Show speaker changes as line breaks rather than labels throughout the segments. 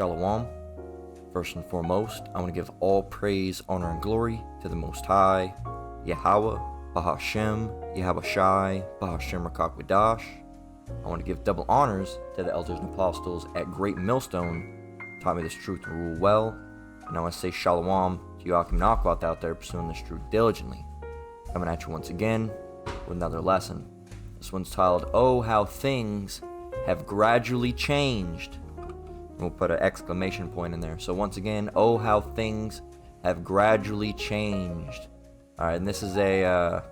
Shalom. First and foremost, I want to give all praise, honor, and glory to the Most High, Yahweh, Bahashem, Yahweh Shai, Bahashem Rakakwadash. I want to give double honors to the elders and apostles at Great Millstone, taught me this truth to rule well. And I want to say Shalom to Yakim Nakwat out there pursuing this truth diligently. Coming at you once again with another lesson. This one's titled, Oh, How Things Have Gradually Changed. We'll put an exclamation point in there. So once again, oh, how things have gradually changed. All right, and this is a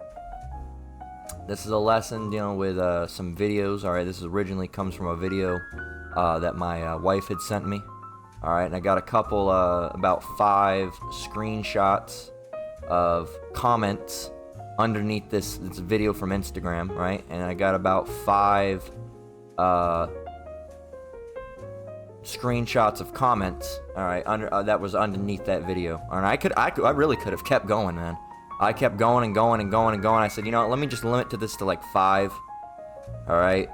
lesson dealing with some videos. All right, this originally comes from a video that my wife had sent me. All right, and I got a couple, about 5 screenshots of comments underneath this video from Instagram, right? And I got about 5 screenshots of comments, all right, that was underneath that video. And I really could have kept going, man. I kept going and going and going and going. I said, you know what, let me just limit to this to like 5, all right,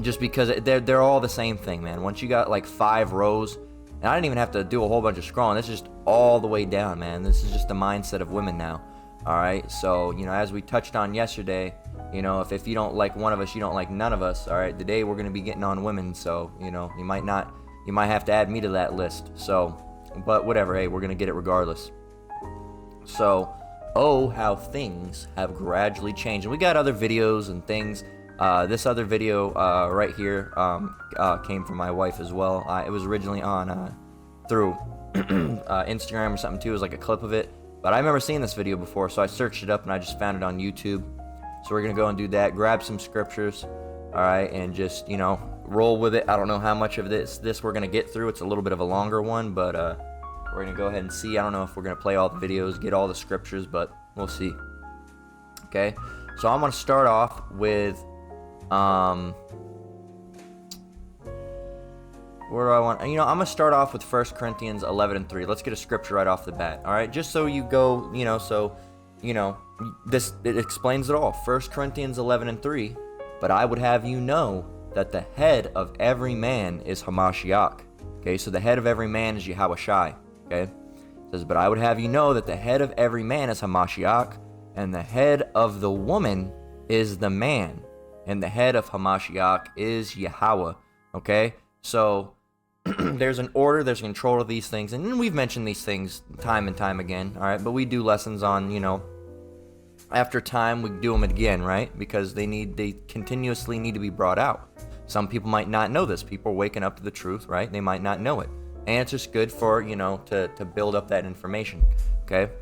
just because they're all the same thing, man. Once you got like 5 rows, and I didn't even have to do a whole bunch of scrolling. This is just all the way down, man. This is just the mindset of women now, all right. So, you know, as we touched on yesterday, you know, if you don't like one of us, you don't like none of us. All right, today we're going to be getting on women, so, you know, you might have to add me to that list. So, but whatever, hey, we're going to get it regardless. So, oh, how things have gradually changed. And we got other videos and things. This other video right here came from my wife as well. It was originally on through Instagram or something too. It was like a clip of it. But I remember seeing this video before, so I searched it up and I just found it on YouTube. So we're going to go and do that, grab some scriptures, all right, and just, you know, roll with it. I don't know how much of this we're going to get through. It's a little bit of a longer one, but we're going to go ahead and see. I don't know if we're going to play all the videos, get all the scriptures, but we'll see. Okay, so I'm going to start off with, where do I want, you know, I'm going to start off with 1 Corinthians 11:3. Let's get a scripture right off the bat, all right, just so you go, you know, so, you know, it explains it all. 1 Corinthians 11:3. But I would have you know that the head of every man is Hamashiach. Okay, so the head of every man is Yahweh Shai. Okay, it says, but I would have you know that the head of every man is Hamashiach, and the head of the woman is the man, and the head of Hamashiach is Yahweh. Okay, so there's an order, there's control of these things, and we've mentioned these things time and time again. All right, but we do lessons on, you know, after time we do them again, right? Because they continuously need to be brought out. Some people might not know this. People are waking up to the truth, right? They might not know it. And it's just good for, you know, to build up that information, okay?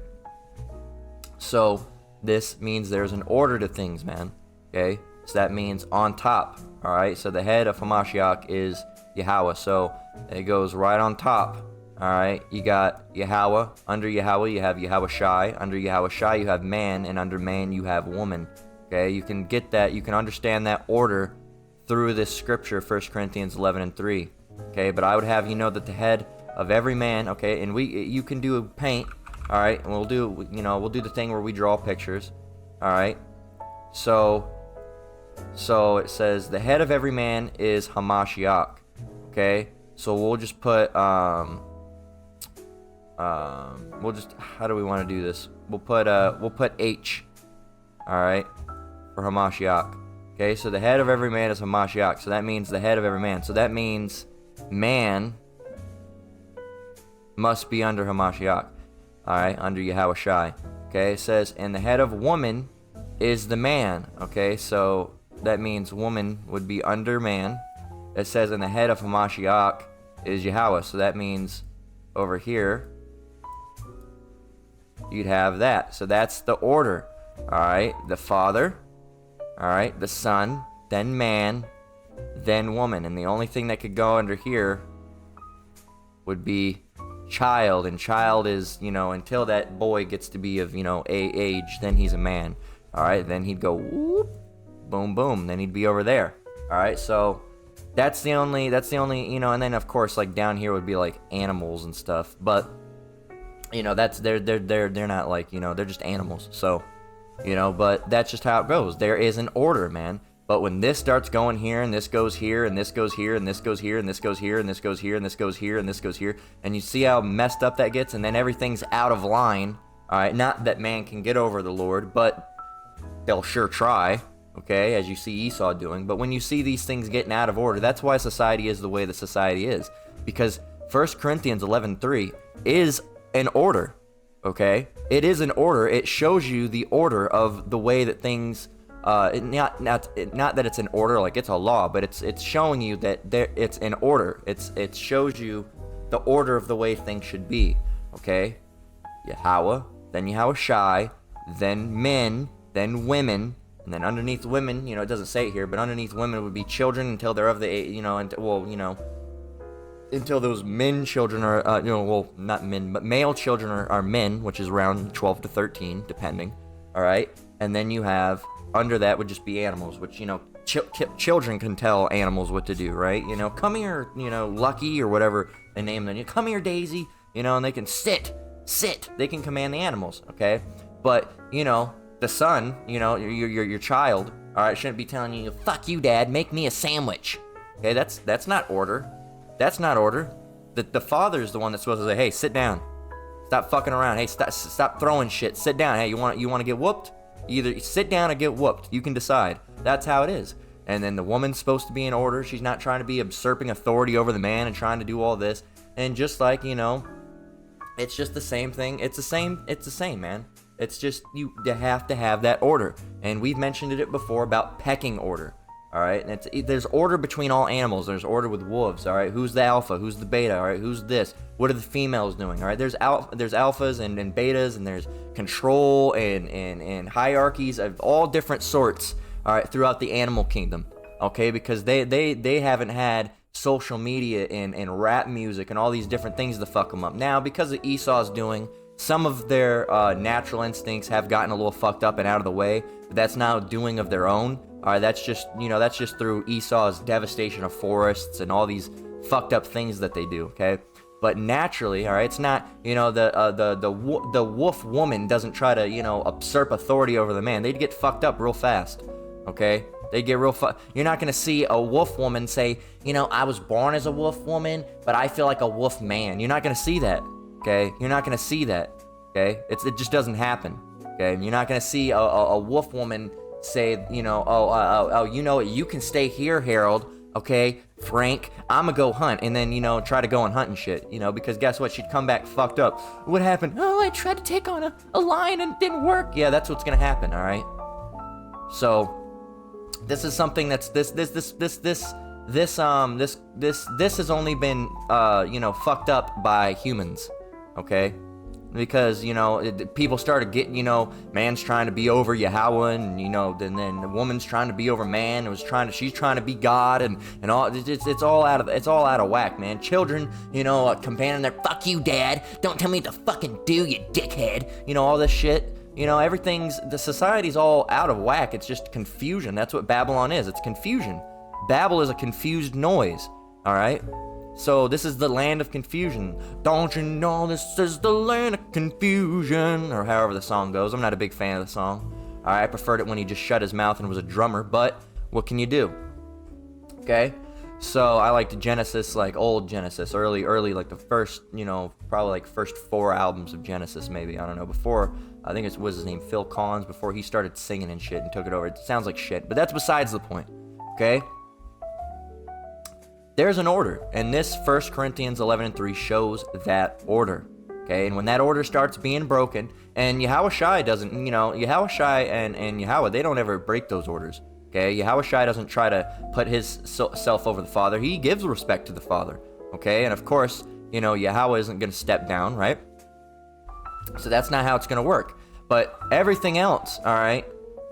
So this means there's an order to things, man, okay? So that means on top, all right? So the head of Hamashiach is Yahweh. So it goes right on top. All right, you got Yahweh. Under Yahweh, you have Yahweh Shai. Under Yahweh Shai, you have man, and under man, you have woman. Okay, you can get that. You can understand that order through this scripture, 1 Corinthians 11:3. Okay, but I would have you know that the head of every man. Okay, and you can do paint. All right, and we'll do the thing where we draw pictures. All right, so it says the head of every man is Hamashiach. Okay, so we'll just put how do we want to do this? We'll put H, all right, for Hamashiach. Okay, so the head of every man is Hamashiach. So that means the head of every man. So that means man must be under Hamashiach, all right, under Yahweh Shai. Okay, it says, and the head of woman is the man. Okay, so that means woman would be under man. It says, and the head of Hamashiach is Yahweh. So that means over here you'd have that. So that's the order. All right, the Father, all right, the Son, then man, then woman. And the only thing that could go under here would be child. And child is, you know, until that boy gets to be of, you know, age, then he's a man. All right, then he'd go whoop, boom, boom. Then he'd be over there. All right, so that's the only, you know, and then of course, like down here would be like animals and stuff. But you know, that's they're not like, you know, they're just animals. So, you know, but that's just how it goes. There is an order, man. But when this starts going here, and this goes here, and this goes here, and this goes here, and this goes here, and this goes here, and this goes here, and this goes here, and you see how messed up that gets, and then everything's out of line, all right? Not that man can get over the Lord, but they'll sure try, okay, as you see Esau doing. But when you see these things getting out of order, that's why society is the way that society is. Because 1 Corinthians 11:3 is an order, okay? It is an order. It shows you the order of the way that things... not that it's an order like it's a law, but it's showing you that it's an order. It shows you the order of the way things should be. Okay, Yahweh, then Yahushai, then men, then women, and then underneath women, it doesn't say it here, but underneath women would be children until they're of the age, until those men children are, not men, but male children are men, which is around 12 to 13, depending. All right, and then you have. Under that would just be animals, which, children can tell animals what to do, right? Come here, Lucky, or whatever they name them. Come here, Daisy, and they can sit. They can command the animals, okay? But, the son, your child, all right, shouldn't be telling you, fuck you, Dad, make me a sandwich. Okay, that's not order. That's not order. The father is the one that's supposed to say, hey, sit down. Stop fucking around. Hey, stop throwing shit. Sit down. Hey, you want to get whooped? Either sit down or get whooped. You can decide. That's how it is. And then the woman's supposed to be in order. She's not trying to be usurping authority over the man and trying to do all this. And just like, it's just the same thing. It's the same, man. It's just you have to have that order. And we've mentioned it before about pecking order. All right, and there's order between all animals. There's order with wolves. All right, who's the alpha? Who's the beta? All right, who's this? What are the females doing? All right, there's alphas and betas, and there's control and hierarchies of all different sorts. All right, throughout the animal kingdom. Okay, because they haven't had social media and rap music and all these different things to fuck them up. Now, because of Esau's doing, some of their natural instincts have gotten a little fucked up and out of the way. But that's now doing of their own. All right, that's just through Esau's devastation of forests and all these fucked up things that they do, okay? But naturally, all right, it's not, the wolf woman doesn't try to, usurp authority over the man. They'd get fucked up real fast, okay? They get real You're not going to see a wolf woman say, I was born as a wolf woman, but I feel like a wolf man. You're not going to see that, okay? You're not going to see that, okay? It just doesn't happen, okay? You're not going to see a wolf woman say, you can stay here, Harold, okay, Frank, I'm gonna go hunt, and then, try to go and hunt and shit, because guess what, she'd come back fucked up. What happened? Oh, I tried to take on a lion and it didn't work. Yeah, that's what's gonna happen, all right? So, this is something that's, this has only been, fucked up by humans, okay? Because, people started getting, man's trying to be over Yahweh, and, then the woman's trying to be over man, she's trying to be God, and all, it's all out of whack, man. Children, commanding their, fuck you, Dad, don't tell me what to fucking do, you dickhead, all this shit. The society's all out of whack. It's just confusion. That's what Babylon is. It's confusion. Babel is a confused noise, all right? So this is the land of confusion. Don't you know this is the land of confusion? Or however the song goes. I'm not a big fan of the song. I preferred it when he just shut his mouth and was a drummer, but what can you do? Okay? So I liked Genesis, like old Genesis, early, like the first, probably like first 4 albums of Genesis, maybe. I don't know. Before, I think it was his name, Phil Collins, before he started singing and shit and took it over. It sounds like shit, but that's besides the point. Okay? There's an order, and this 1 Corinthians 11:3 shows that order, okay? And when that order starts being broken, and Yahushai doesn't, Yahushai and Yahweh, they don't ever break those orders, okay? Yahushai doesn't try to put his self over the Father. He gives respect to the Father, okay? And of course, Yahweh isn't going to step down, right? So that's not how it's going to work. But everything else, all right?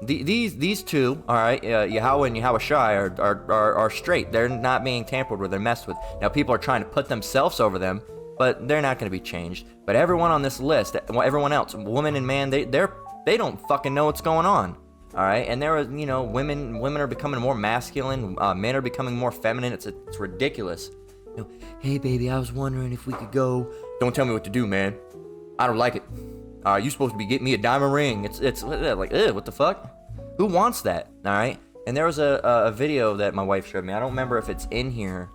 These two, all right, Yahweh and Yahushai are straight. They're not being tampered with. They're messed with. Now people are trying to put themselves over them, but they're not going to be changed. But everyone on this list, everyone else, woman and man, they don't fucking know what's going on. All right, and there are women are becoming more masculine. Men are becoming more feminine. It's ridiculous. Hey baby, I was wondering if we could go. Don't tell me what to do, man. I don't like it. You supposed to be getting me a diamond ring. It's like, what the fuck? Who wants that? All right. And there was a video that my wife showed me. I don't remember if it's in here.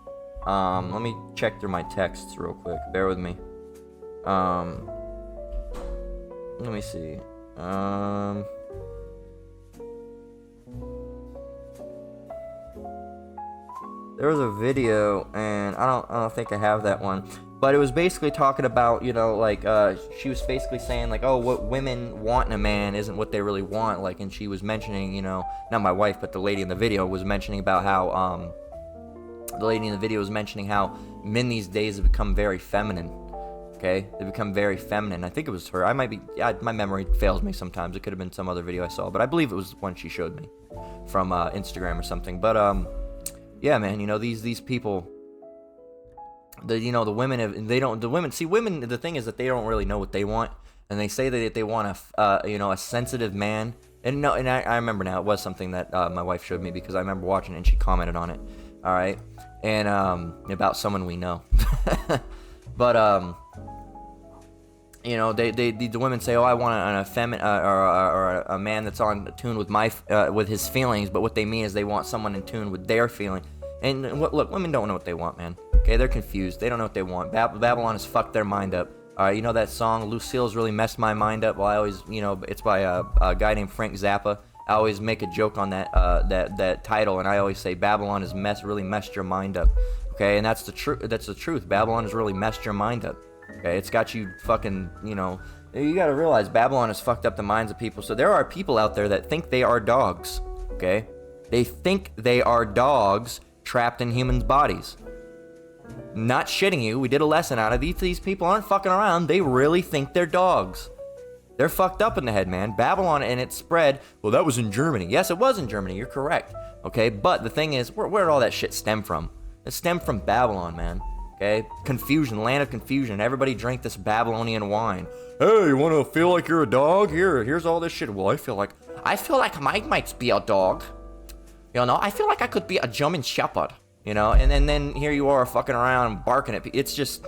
Let me check through my texts real quick. Bear with me. Let me see. There was a video, and I don't think I have that one. But it was basically talking about, you know, like, she was basically saying, like, oh, what women want in a man isn't what they really want. Like, and she was mentioning, you know, not my wife, but the lady in the video was mentioning about how, the lady in the video was mentioning how men these days have become very feminine. Okay? They become very feminine. I think it was her. I might be, my memory fails me sometimes. It could have been some other video I saw, but I believe it was one she showed me from, Instagram or something. But, yeah, man, you know, these people, the women, women, the thing is that they don't really know what they want, and they say that they want a sensitive man, and I remember now, it was something that, my wife showed me, because I remember watching it, and she commented on it, alright, and, about someone we know, but, you know, the women say, oh, I want a man that's on tune with with his feelings, but what they mean is they want someone in tune with their feeling. And look, women don't know what they want, man. Okay, they're confused. They don't know what they want. Babylon has fucked their mind up. You know that song, Lucille's really messed my mind up? Well, I always, you know, it's by a guy named Frank Zappa. I always make a joke on that title, and I always say Babylon has really messed your mind up. Okay, and that's the truth. Babylon has really messed your mind up. Okay, it's got you fucking, you know, you gotta realize Babylon has fucked up the minds of people. So there are people out there that think they are dogs. Okay, they think they are dogs trapped in humans' bodies. Not shitting you, we did a lesson out of these people aren't fucking around. They really think they're dogs. They're fucked up in the head, man. Babylon and its spread, well, that was in Germany. Yes, it was in Germany, you're correct. Okay, but the thing is, where did all that shit stem from? It stemmed from Babylon, man. Okay, confusion, land of confusion. Everybody drank this Babylonian wine. Hey, you want to feel like you're a dog? Here's all this shit. Well, I feel like I might be a dog. You know, I feel like I could be a German Shepherd. You know, and then here you are fucking around and barking at people. It's just.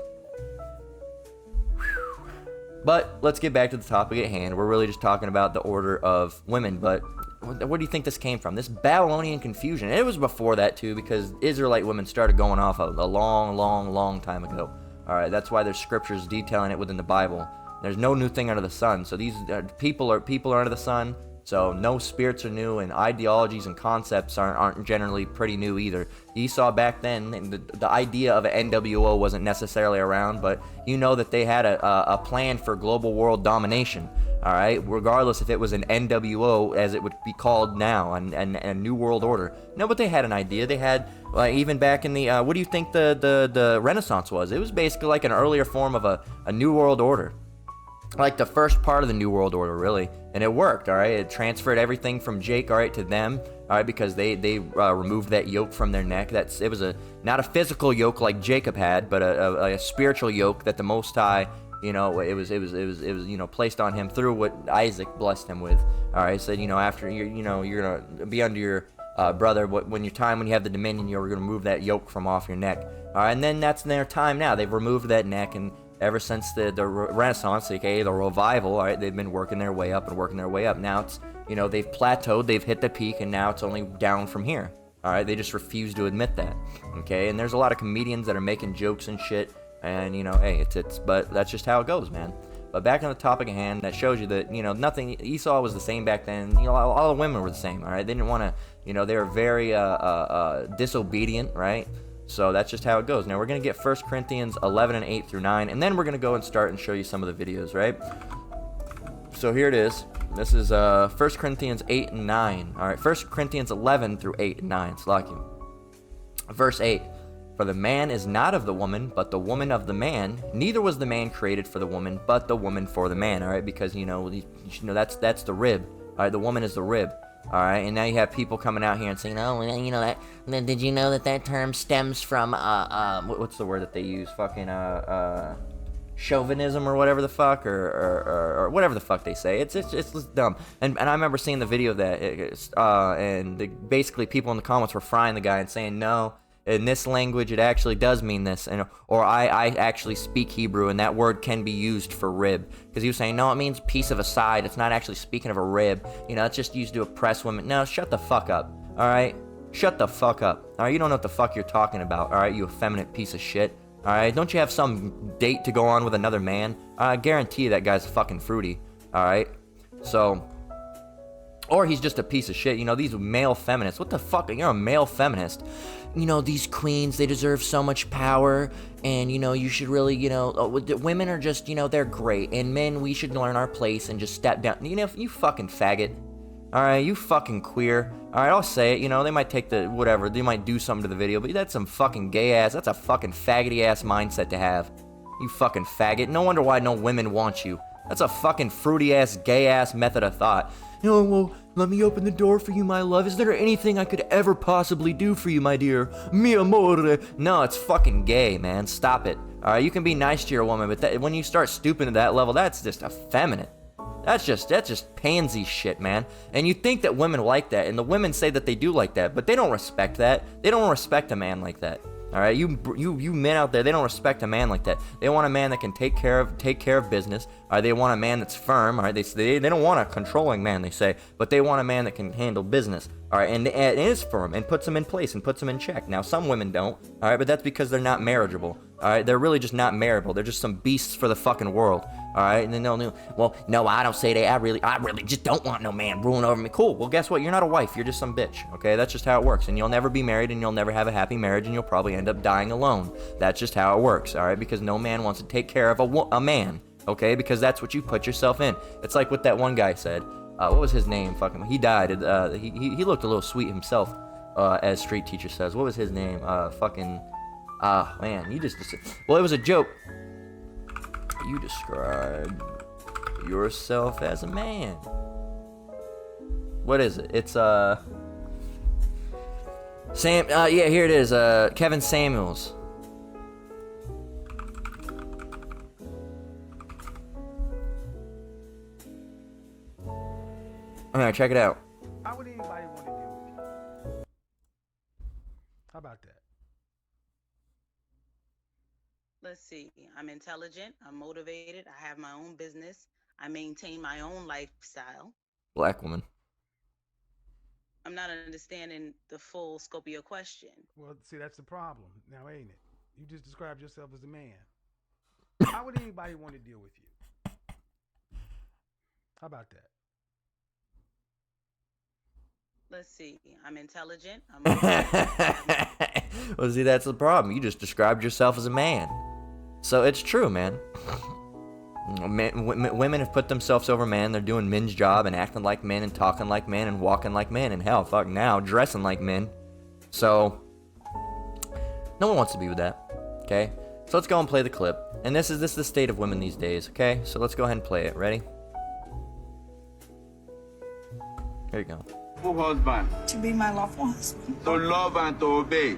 Whew. But let's get back to the topic at hand. We're really just talking about the order of women. But where do you think this came from? This Babylonian confusion. And it was before that too, because Israelite women started going off a long time ago. All right, that's why there's scriptures detailing it within the Bible. There's no new thing under the sun. So these people are under the sun. So no spirits are new, and ideologies and concepts aren't generally pretty new either. Esau back then, the idea of an NWO wasn't necessarily around, but you know that they had a plan for global world domination. All right, regardless if it was an NWO, as it would be called now, and a new world order. No, but they had an idea. They had, even back in the, what do you think the Renaissance was? It was basically like an earlier form of a new world order. Like the first part of the New World Order, really, and it worked. All right, it transferred everything from Jake, all right, to them, all right, because they removed that yoke from their neck. It was not a physical yoke like Jacob had, but a spiritual yoke that the Most High, you know, it was you know, placed on him through what Isaac blessed him with. All right, so you know, after you're gonna be under your brother, when you have the dominion, you're gonna remove that yoke from off your neck. All right, and then that's their time now. They've removed that neck, and ever since the Renaissance, aka the revival, all right, they've been working their way up. Now it's, you know, they've plateaued, they've hit the peak, and now it's only down from here. All right, they just refuse to admit that. Okay, and there's a lot of comedians that are making jokes and shit, and you know, hey, but that's just how it goes, man. But back on the topic at hand, that shows you that, you know, nothing. Esau was the same back then. You know, all the women were the same. All right, they didn't want to, you know, they were very disobedient, right? So that's just how it goes. Now we're going to get 1 Corinthians 11 and 8 through 9, and then we're going to go and start and show you some of the videos, right? So here it is. This is 1 Corinthians 8 and 9. All right, 1 Corinthians 11 through 8 and 9. Slack you. Verse 8. For the man is not of the woman, but the woman of the man. Neither was the man created for the woman, but the woman for the man. All right, because, you know that's the rib. All right, the woman is the rib. All right, and now you have people coming out here and saying, "Oh, you know that? Did you know that term stems from what's the word that they use? Fucking chauvinism or whatever the fuck, or whatever the fuck they say. It's just dumb." And I remember seeing the video of that, basically people in the comments were frying the guy and saying, "No, in this language it actually does mean this," or I actually speak Hebrew and that word can be used for rib, because he was saying, no, it means piece of a side. It's not actually speaking of a rib. You know, it's just used to oppress women. No, shut the fuck up. All right, shut the fuck up. All right, you don't know what the fuck you're talking about. All right, you effeminate piece of shit. All right, don't you have some date to go on with another man? I guarantee you that guy's fucking fruity. All right, so. Or he's just a piece of shit. You know, these male feminists. What the fuck? You're a male feminist. You know, these queens, they deserve so much power. And, you know, you should really, you know, women are just, you know, they're great. And men, we should learn our place and just step down. You know, you fucking faggot. All right, you fucking queer. All right, I'll say it. You know, they might take the, whatever. They might do something to the video. But that's some fucking gay ass. That's a fucking faggoty ass mindset to have. You fucking faggot. No wonder why no women want you. That's a fucking fruity ass, gay ass method of thought. Oh, well, let me open the door for you, my love. Is there anything I could ever possibly do for you, my dear? Mi amore. No, it's fucking gay, man. Stop it. All right, you can be nice to your woman, but when you start stooping to that level, that's just effeminate. That's just pansy shit, man. And you think that women like that, and the women say that they do like that, but they don't respect that. They don't respect a man like that. All right, you men out there, they don't respect a man like that. They want a man that can take care of business. All right, they want a man that's firm. All right, they don't want a controlling man, they say, but they want a man that can handle business. All right, and is firm and puts them in place and puts them in check. Now, some women don't. All right, but that's because they're not marriageable. All right, they're really just not marriageable. They're just some beasts for the fucking world. All right, and then they'll, well, no, I don't say that. I really just don't want no man ruling over me. Cool. Well, guess what? You're not a wife. You're just some bitch. Okay, that's just how it works. And you'll never be married, and you'll never have a happy marriage, and you'll probably end up dying alone. That's just how it works. All right, because no man wants to take care of a man. Okay, because that's what you put yourself in. It's like what that one guy said. What was his name? Fucking, he died. He looked a little sweet himself, as Street Teacher says. What was his name? Man, you just well, it was a joke. You describe yourself as a man. What is it? It's yeah, here it is. Kevin Samuels. Alright, check it out.
How would anybody want to deal with you? How about that?
Let's see. I'm intelligent. I'm motivated. I have my own business. I maintain my own lifestyle.
Black woman.
I'm not understanding the full scope of your question.
Well, see, that's the problem now, ain't it? You just described yourself as a man. How would anybody want to deal with you? How about that?
Let's see. I'm intelligent. I'm motivated.
Well, see, that's the problem. You just described yourself as a man. So it's true, man. Women have put themselves over men. They're doing men's job and acting like men and talking like men and walking like men and hell, fuck now, dressing like men. So no one wants to be with that. Okay? So let's go and play the clip. And this is the state of women these days, okay? So let's go ahead and play it. Ready? Here you go.
Husband.
To be my lawful husband.
To love and to obey.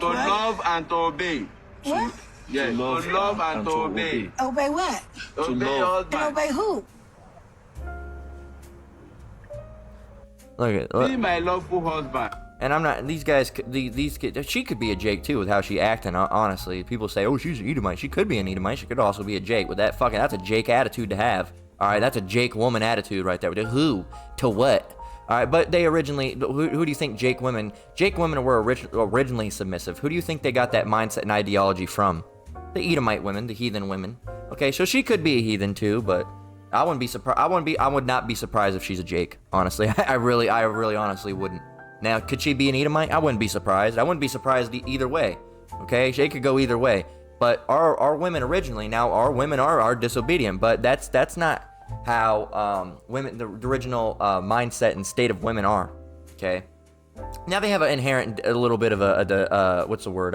To
What?
love and to obey.
What?
Yes, to love and to obey.
Obey what?
Obey your
And
husband.
obey who?
Look at
Be my lawful husband.
And I'm not, these guys, these kids, she could be a Jake too with how she acting, honestly. People say, oh, she's an Edomite. She could be an Edomite. She could also be a Jake. With that fucking, that's a Jake attitude to have. All right, that's a Jake woman attitude right there. To who? To what? All right, but they originally, who do you think Jake women were originally submissive? Who do you think they got that mindset and ideology from? The Edomite women, the heathen women. Okay, so she could be a heathen too, but I wouldn't be surprised. I would not be surprised if she's a Jake. Honestly, I really honestly wouldn't. Now, could she be an Edomite? I wouldn't be surprised. I wouldn't be surprised either way. Okay, she could go either way. But our women originally, now our women are disobedient, but that's not how women, the original mindset and state of women are. Okay, now they have an inherent a little bit of a what's the word,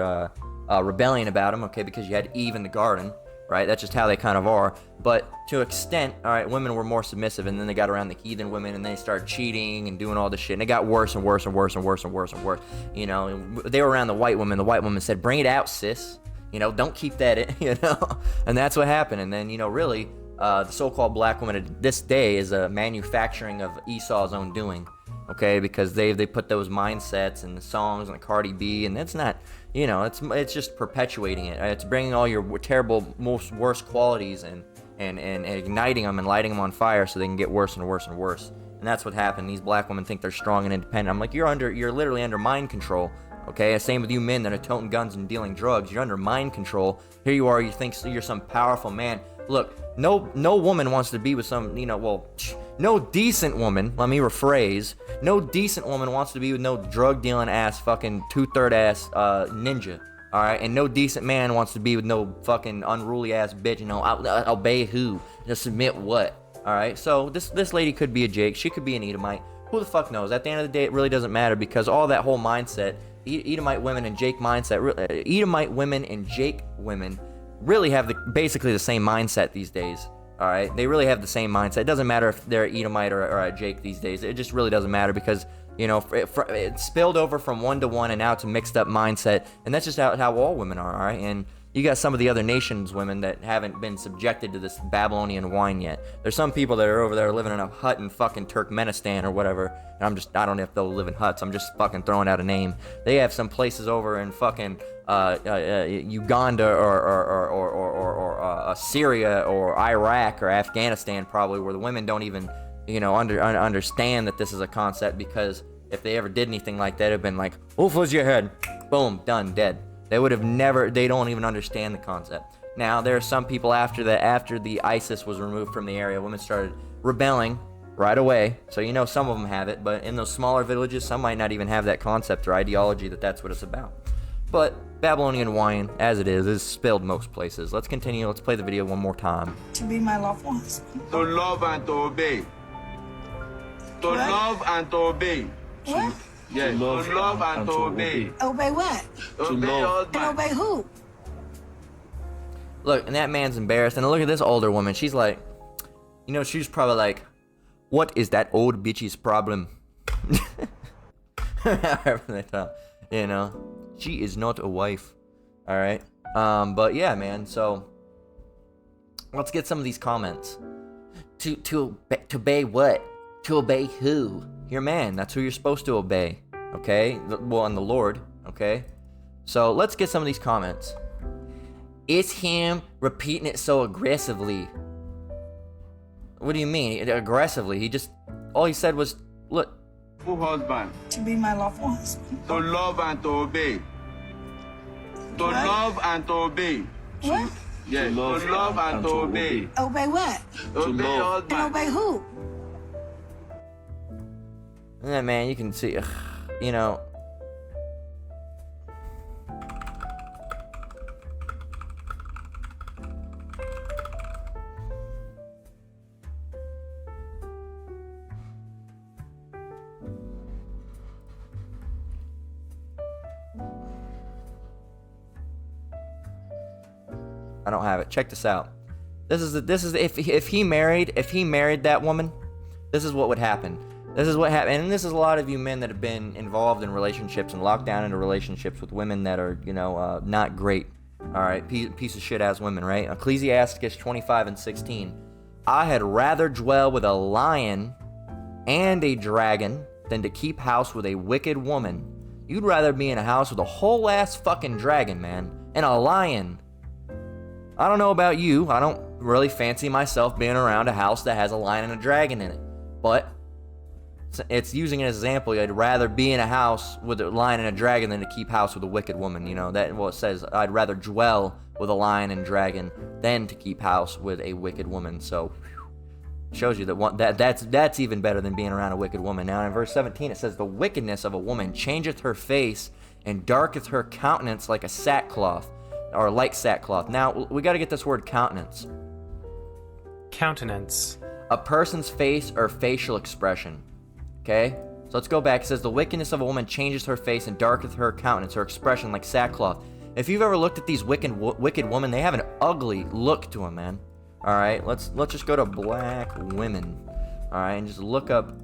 rebellion about them. Okay, because you had Eve in the garden, right? That's just how they kind of are. But to an extent, all right, women were more submissive, and then they got around the heathen women, and they started cheating and doing all this shit, and it got worse and worse and worse and worse and worse and worse. You know, they were around the white women. The white woman said, "Bring it out, sis. You know, don't keep that in." You know, and that's what happened. And then, you know, really, the so-called black woman at this day is a manufacturing of Esau's own doing. Okay, because they put those mindsets and the songs and the Cardi B, and that's not, you know, it's just perpetuating it. It's bringing all your terrible, most worst qualities and igniting them and lighting them on fire so they can get worse and worse and worse. And that's what happened. These black women think they're strong and independent. I'm like, you're literally under mind control. Okay, same with you men that are toting guns and dealing drugs. You're under mind control. Here you are, you think you're some powerful man. Look, no woman wants to be with some, no decent woman, let me rephrase, no decent woman wants to be with no drug dealing ass fucking 2/3 ass ninja. Alright, and no decent man wants to be with no fucking unruly ass bitch, obey who? Just submit what? Alright, so this lady could be a Jake, she could be an Edomite. Who the fuck knows? At the end of the day, it really doesn't matter because all that whole mindset, Edomite women and Jake mindset, Edomite women and Jake women really have basically the same mindset these days. All right, they really have the same mindset. It doesn't matter if they're Edomite or a Jake these days. It just really doesn't matter because it spilled over from one to one, and now it's a mixed up mindset, and that's just how all women are. All right, and you got some of the other nations' women that haven't been subjected to this Babylonian wine yet. There's some people that are over there living in a hut in fucking Turkmenistan or whatever, and I don't know if they'll live in huts. I'm just fucking throwing out a name. They have some places over in fucking Uganda or Syria or Iraq or Afghanistan probably, where the women don't even understand that this is a concept, because if they ever did anything like that, it'd have been like, wolf was your head, boom, done, dead. They would have never, they don't even understand the concept. Now, there are some people after the ISIS was removed from the area, women started rebelling right away. So, some of them have it, but in those smaller villages, some might not even have that concept or ideology that that's what it's about. But Babylonian wine, as it is spilled most places. Let's continue. Let's play the video one more time.
To be my lawful husband.
To love and to obey. To
What?
love and to obey.
What?
Yes, to love and to obey.
Obey what?
Obey your
And
husband.
obey who?
Look, and that man's embarrassed. And look at this older woman. She's like, she's probably like, what is that old bitch's problem? However they tell, she is not a wife. All right. But yeah, man. So let's get some of these comments. To obey what? To obey who? Your man. That's who you're supposed to obey. Okay. Well, and the Lord. Okay. So let's get some of these comments. It's him repeating it so aggressively. What do you mean? Aggressively? All he said was, look.
Full husband.
To be my lawful husband.
To love and to obey. To
What?
love and to obey.
What?
Yes, to love and to obey.
Obey what?
Obey your
And
husband.
obey who?
Yeah, man, you can see, I don't have it. Check this out. This is if he married that woman, this is what would happen. This is what happened, and this is a lot of you men that have been involved in relationships and locked down into relationships with women that are, not great. All right, piece of shit ass women, right? Ecclesiastes 25:16. I had rather dwell with a lion and a dragon than to keep house with a wicked woman. You'd rather be in a house with a whole ass fucking dragon, man, and a lion. I don't know about you. I don't really fancy myself being around a house that has a lion and a dragon in it, but it's using an example. I'd rather be in a house with a lion and a dragon than to keep house with a wicked woman. It says I'd rather dwell with a lion and dragon than to keep house with a wicked woman. So shows you that's even better than being around a wicked woman. Now in verse 17 it says, the wickedness of a woman changeth her face and darketh her countenance like a sackcloth, or like sackcloth. Now we got to get this word countenance.
Countenance.
A person's face or facial expression. Okay? So let's go back. It says, the wickedness of a woman changes her face and darketh her countenance, her expression like sackcloth. If you've ever looked at these wicked women, they have an ugly look to them, man. All right, let's just go to black women. All right, and just look up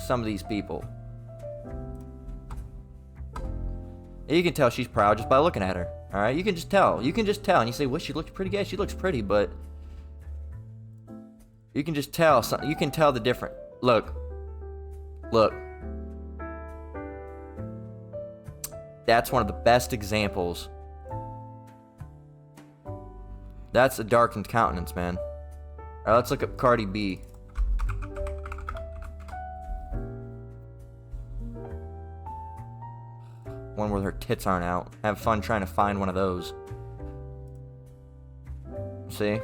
some of these people. You can tell she's proud just by looking at her. All right, you can just tell. You can just tell, and you say, "Well, she looks pretty." Yeah, she looks pretty, but you can just tell. You can tell the difference. Look. That's one of the best examples. That's a darkened countenance, man. All right, let's look up Cardi B. one where her tits aren't out. Have fun trying to find one of those. See?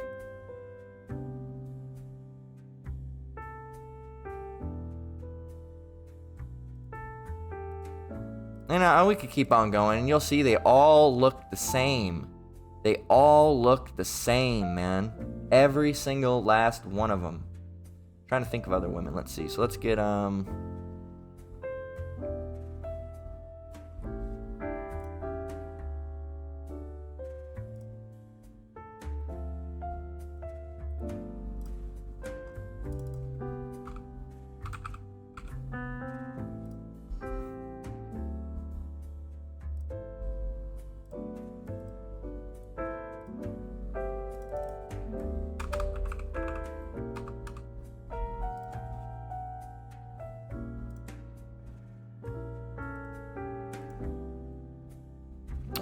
And we could keep on going, and you'll see they all look the same. They all look the same, man. Every single last one of them. Trying to think of other women. Let's see. So let's get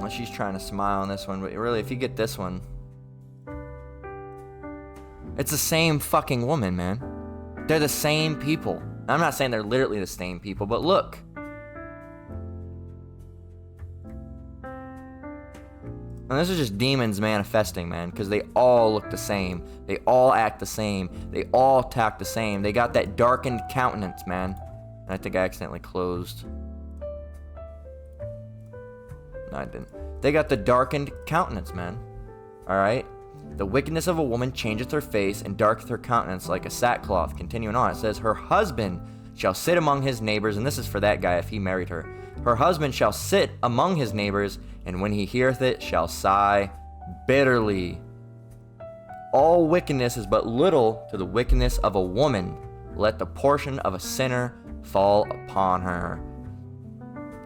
well, she's trying to smile on this one, but really, if you get this one, it's the same fucking woman, man. They're the same people. I'm not saying they're literally the same people, but look. And this is just demons manifesting, man, because they all look the same. They all act the same. They all talk the same. They got that darkened countenance, man. And I think I accidentally closed. No, I didn't. They got the darkened countenance, man. Alright? The wickedness of a woman changeth her face and darketh her countenance like a sackcloth. Continuing on, it says, her husband shall sit among his neighbors, and this is for that guy if he married her. Her husband shall sit among his neighbors, and when he heareth it, shall sigh bitterly. All wickedness is but little to the wickedness of a woman. Let the portion of a sinner fall upon her.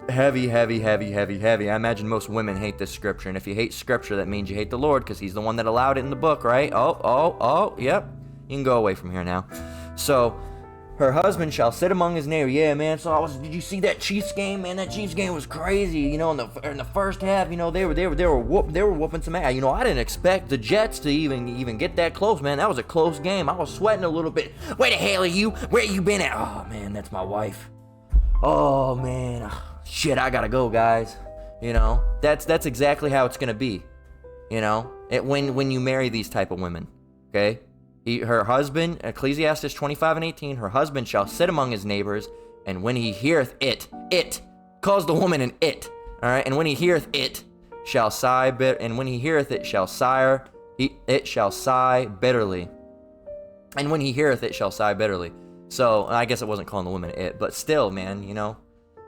Heavy, heavy, heavy, heavy, heavy. I imagine most women hate this scripture, and if you hate scripture, that means you hate the Lord, because he's the one that allowed it in the book, right? Yep. You can go away from here now. So, her husband shall sit among his neighbor. Yeah, man. So did you see that Chiefs game, man? That Chiefs game was crazy. You know, in the first half, you know, they were whooping some ass. You know, I didn't expect the Jets to even get that close, man. That was a close game. I was sweating a little bit. Where the hell are you? Where you been at? Oh man, that's my wife. Oh man. Shit, I gotta go, guys. You know, that's exactly how it's gonna be. You know, when you marry these type of women, okay? Her husband, Ecclesiastes 25:18, her husband shall sit among his neighbors, and when he heareth it calls the woman an it, all right? And when he heareth it, shall sigh and when he heareth it, shall sigh, it shall sigh bitterly. And when he heareth it, shall sigh bitterly. So I guess it wasn't calling the woman it, but still, man, you know.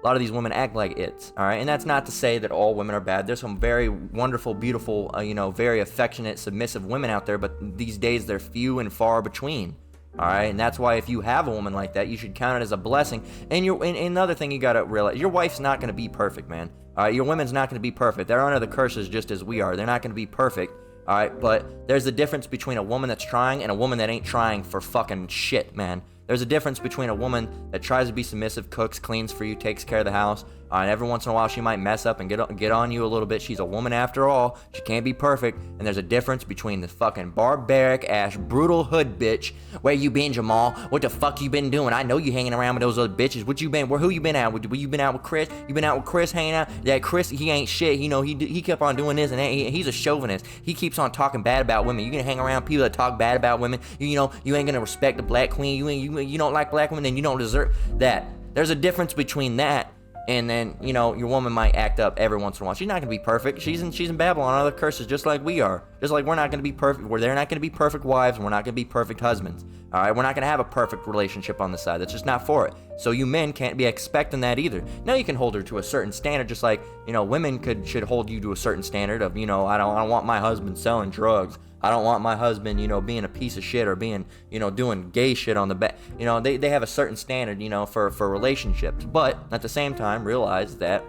A lot of these women act like it, all right? And that's not to say that all women are bad. There's some very wonderful, beautiful, very affectionate, submissive women out there, but these days they're few and far between, all right? And that's why if you have a woman like that, you should count it as a blessing. And another thing you got to realize, your wife's not going to be perfect, man. All right? Your woman's not going to be perfect. They're under the curses just as we are. They're not going to be perfect, all right? But there's a difference between a woman that's trying and a woman that ain't trying for fucking shit, man. There's a difference between a woman that tries to be submissive, cooks, cleans for you, takes care of the house, and every once in a while she might mess up and get on you a little bit. She's a woman after all. She can't be perfect. And there's a difference between the fucking barbaric-ass, brutal hood bitch. Where you been, Jamal? What the fuck you been doing? I know you hanging around with those other bitches. Who you been out with? You been out with Chris? You been out with Chris hanging out? That Chris, he ain't shit. You know, he kept on doing this and that. He's a chauvinist. He keeps on talking bad about women. You gonna hang around people that talk bad about women? You know, you ain't gonna respect the black queen. You don't like black women, then you don't deserve that. There's a difference between that and then, you know, your woman might act up every once in a while. She's not gonna be perfect. She's in Babylon, other curses, just like we are. Just like we're not gonna be perfect. They're not gonna be perfect wives, and we're not gonna be perfect husbands. All right, we're not gonna have a perfect relationship on the side. That's just not for it. So you men can't be expecting that either. Now you can hold her to a certain standard, just like, you know, women should hold you to a certain standard of, you know, I don't want my husband selling drugs. I don't want my husband, you know, being a piece of shit or being, you know, doing gay shit on the back. You know, they have a certain standard, you know, for relationships. But at the same time, realize that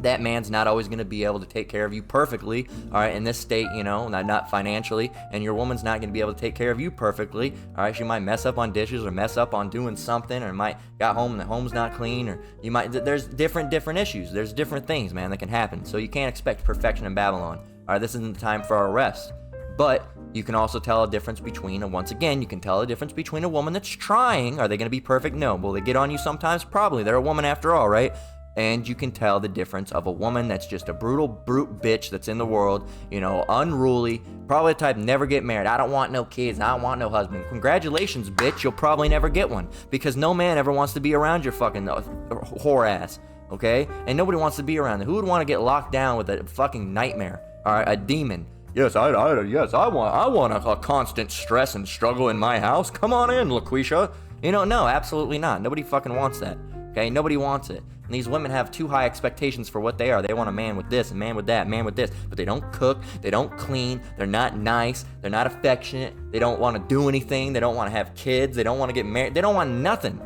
that man's not always going to be able to take care of you perfectly, all right, in this state, you know, not financially, and your woman's not going to be able to take care of you perfectly, all right? She might mess up on dishes or mess up on doing something, or might got home and the home's not clean, or you might, there's different issues. There's different things, man, that can happen. So you can't expect perfection in Babylon, all right? This isn't the time for our rest. But you can also tell a difference between, once again, you can tell a difference between a woman that's trying. Are they going to be perfect? No. Will they get on you sometimes? Probably. They're a woman after all, right? and you can tell the difference of a woman that's just a brutal brute bitch that's in the world, you know, unruly, probably the type never get married. I don't want no kids, I don't want no husband. Congratulations, bitch, you'll probably never get one, because no man ever wants to be around your fucking whore ass, okay? And nobody wants to be around it. Who would want to get locked down with a fucking nightmare, all right, a demon? Yes, I want a constant stress and struggle in my house. Come on in, LaQuisha. You know, no, absolutely not. Nobody fucking wants that. Okay, nobody wants it. And these women have too high expectations for what they are. They want a man with this, a man with that, a man with this. But they don't cook, they don't clean, they're not nice, they're not affectionate, they don't want to do anything, they don't want to have kids, they don't want to get married, they don't want nothing.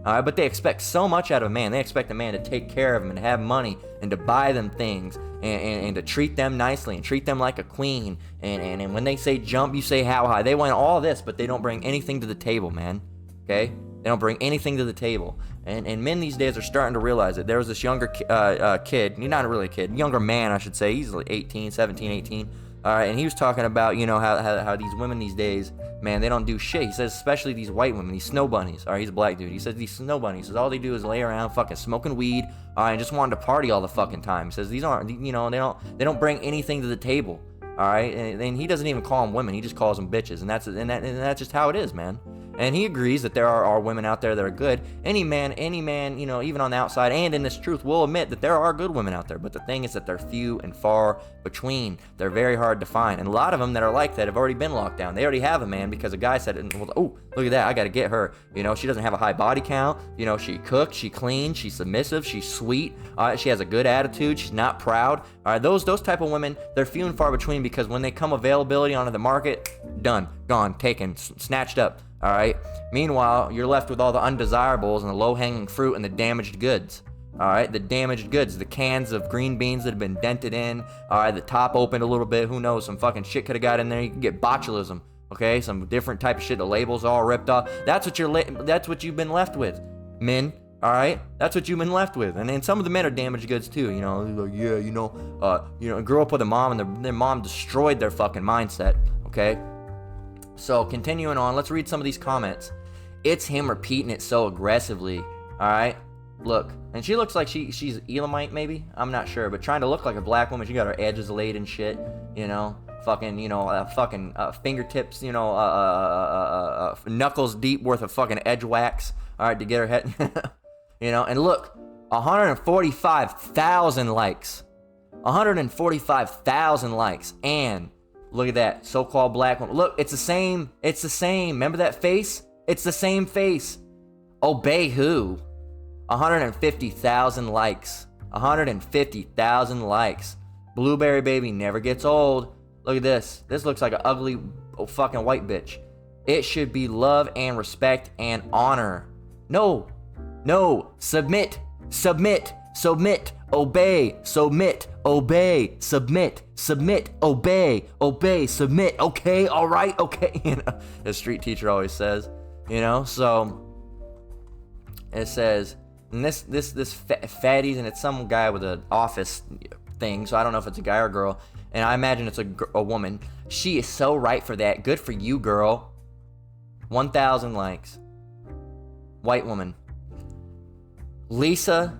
Alright, but they expect so much out of a man. They expect a man to take care of them and have money and to buy them things and to treat them nicely and treat them like a queen. And when they say jump, you say how high. They want all this, but they don't bring anything to the table, man. Okay? They don't bring anything to the table. And men these days are starting to realize it. There was this younger kid, not really a kid, younger man, I should say. He's like 17, 18. All right, and he was talking about, you know, how these women these days, man, they don't do shit. He says, especially these white women, these snow bunnies. All right, he's a black dude. He says these snow bunnies, he says all they do is lay around fucking smoking weed, and just wanting to party all the fucking time. He says these aren't, you know, they don't bring anything to the table. All right, and he doesn't even call them women. He just calls them bitches, and that's just how it is, man. And he agrees that there are women out there that are good. Any man, you know, even on the outside and in this truth, will admit that there are good women out there. But the thing is that they're few and far between. They're very hard to find. And a lot of them that are like that have already been locked down. They already have a man because a guy said, oh, look at that, I got to get her. You know, she doesn't have a high body count. You know, she cooks, she cleans, she's submissive, she's sweet. She has a good attitude, she's not proud. All right, those type of women, they're few and far between because when they come availability onto the market, done, gone, taken, snatched up. All right. Meanwhile, you're left with all the undesirables and the low-hanging fruit and the damaged goods. All right, the damaged goods, the cans of green beans that have been dented in. All right, the top opened a little bit. Who knows? Some fucking shit could have got in there. You can get botulism. Okay, some different type of shit. The labels all ripped off. That's what you've been left with, men. All right, that's what you've been left with. And then some of the men are damaged goods too. You know, like, yeah, you know, grew up with a mom and their mom destroyed their fucking mindset. Okay. So, continuing on, let's read some of these comments. It's him repeating it so aggressively. Alright? Look. And she looks like she's Elamite, maybe? I'm not sure. But trying to look like a black woman, she got her edges laid and shit. You know? Fucking, you know, fingertips, you know, knuckles deep worth of fucking edge wax. Alright, to get her head. You know? And look. 145,000 likes. 145,000 likes. And... look at that, so-called black woman. Look, it's the same. It's the same. Remember that face? It's the same face. Obey who? 150,000 likes. 150,000 likes. Blueberry baby never gets old. Look at this. This looks like an ugly fucking white bitch. It should be love and respect and honor. No. Submit. Obey, submit, obey, submit, obey, submit, okay, all right, okay. You know, the street teacher always says, you know. So it says, and this fatties, and it's some guy with an office thing, so I don't know if it's a guy or a girl, and I imagine it's a woman. She is so right for that. Good for you, girl. 1,000 likes. White woman. Lisa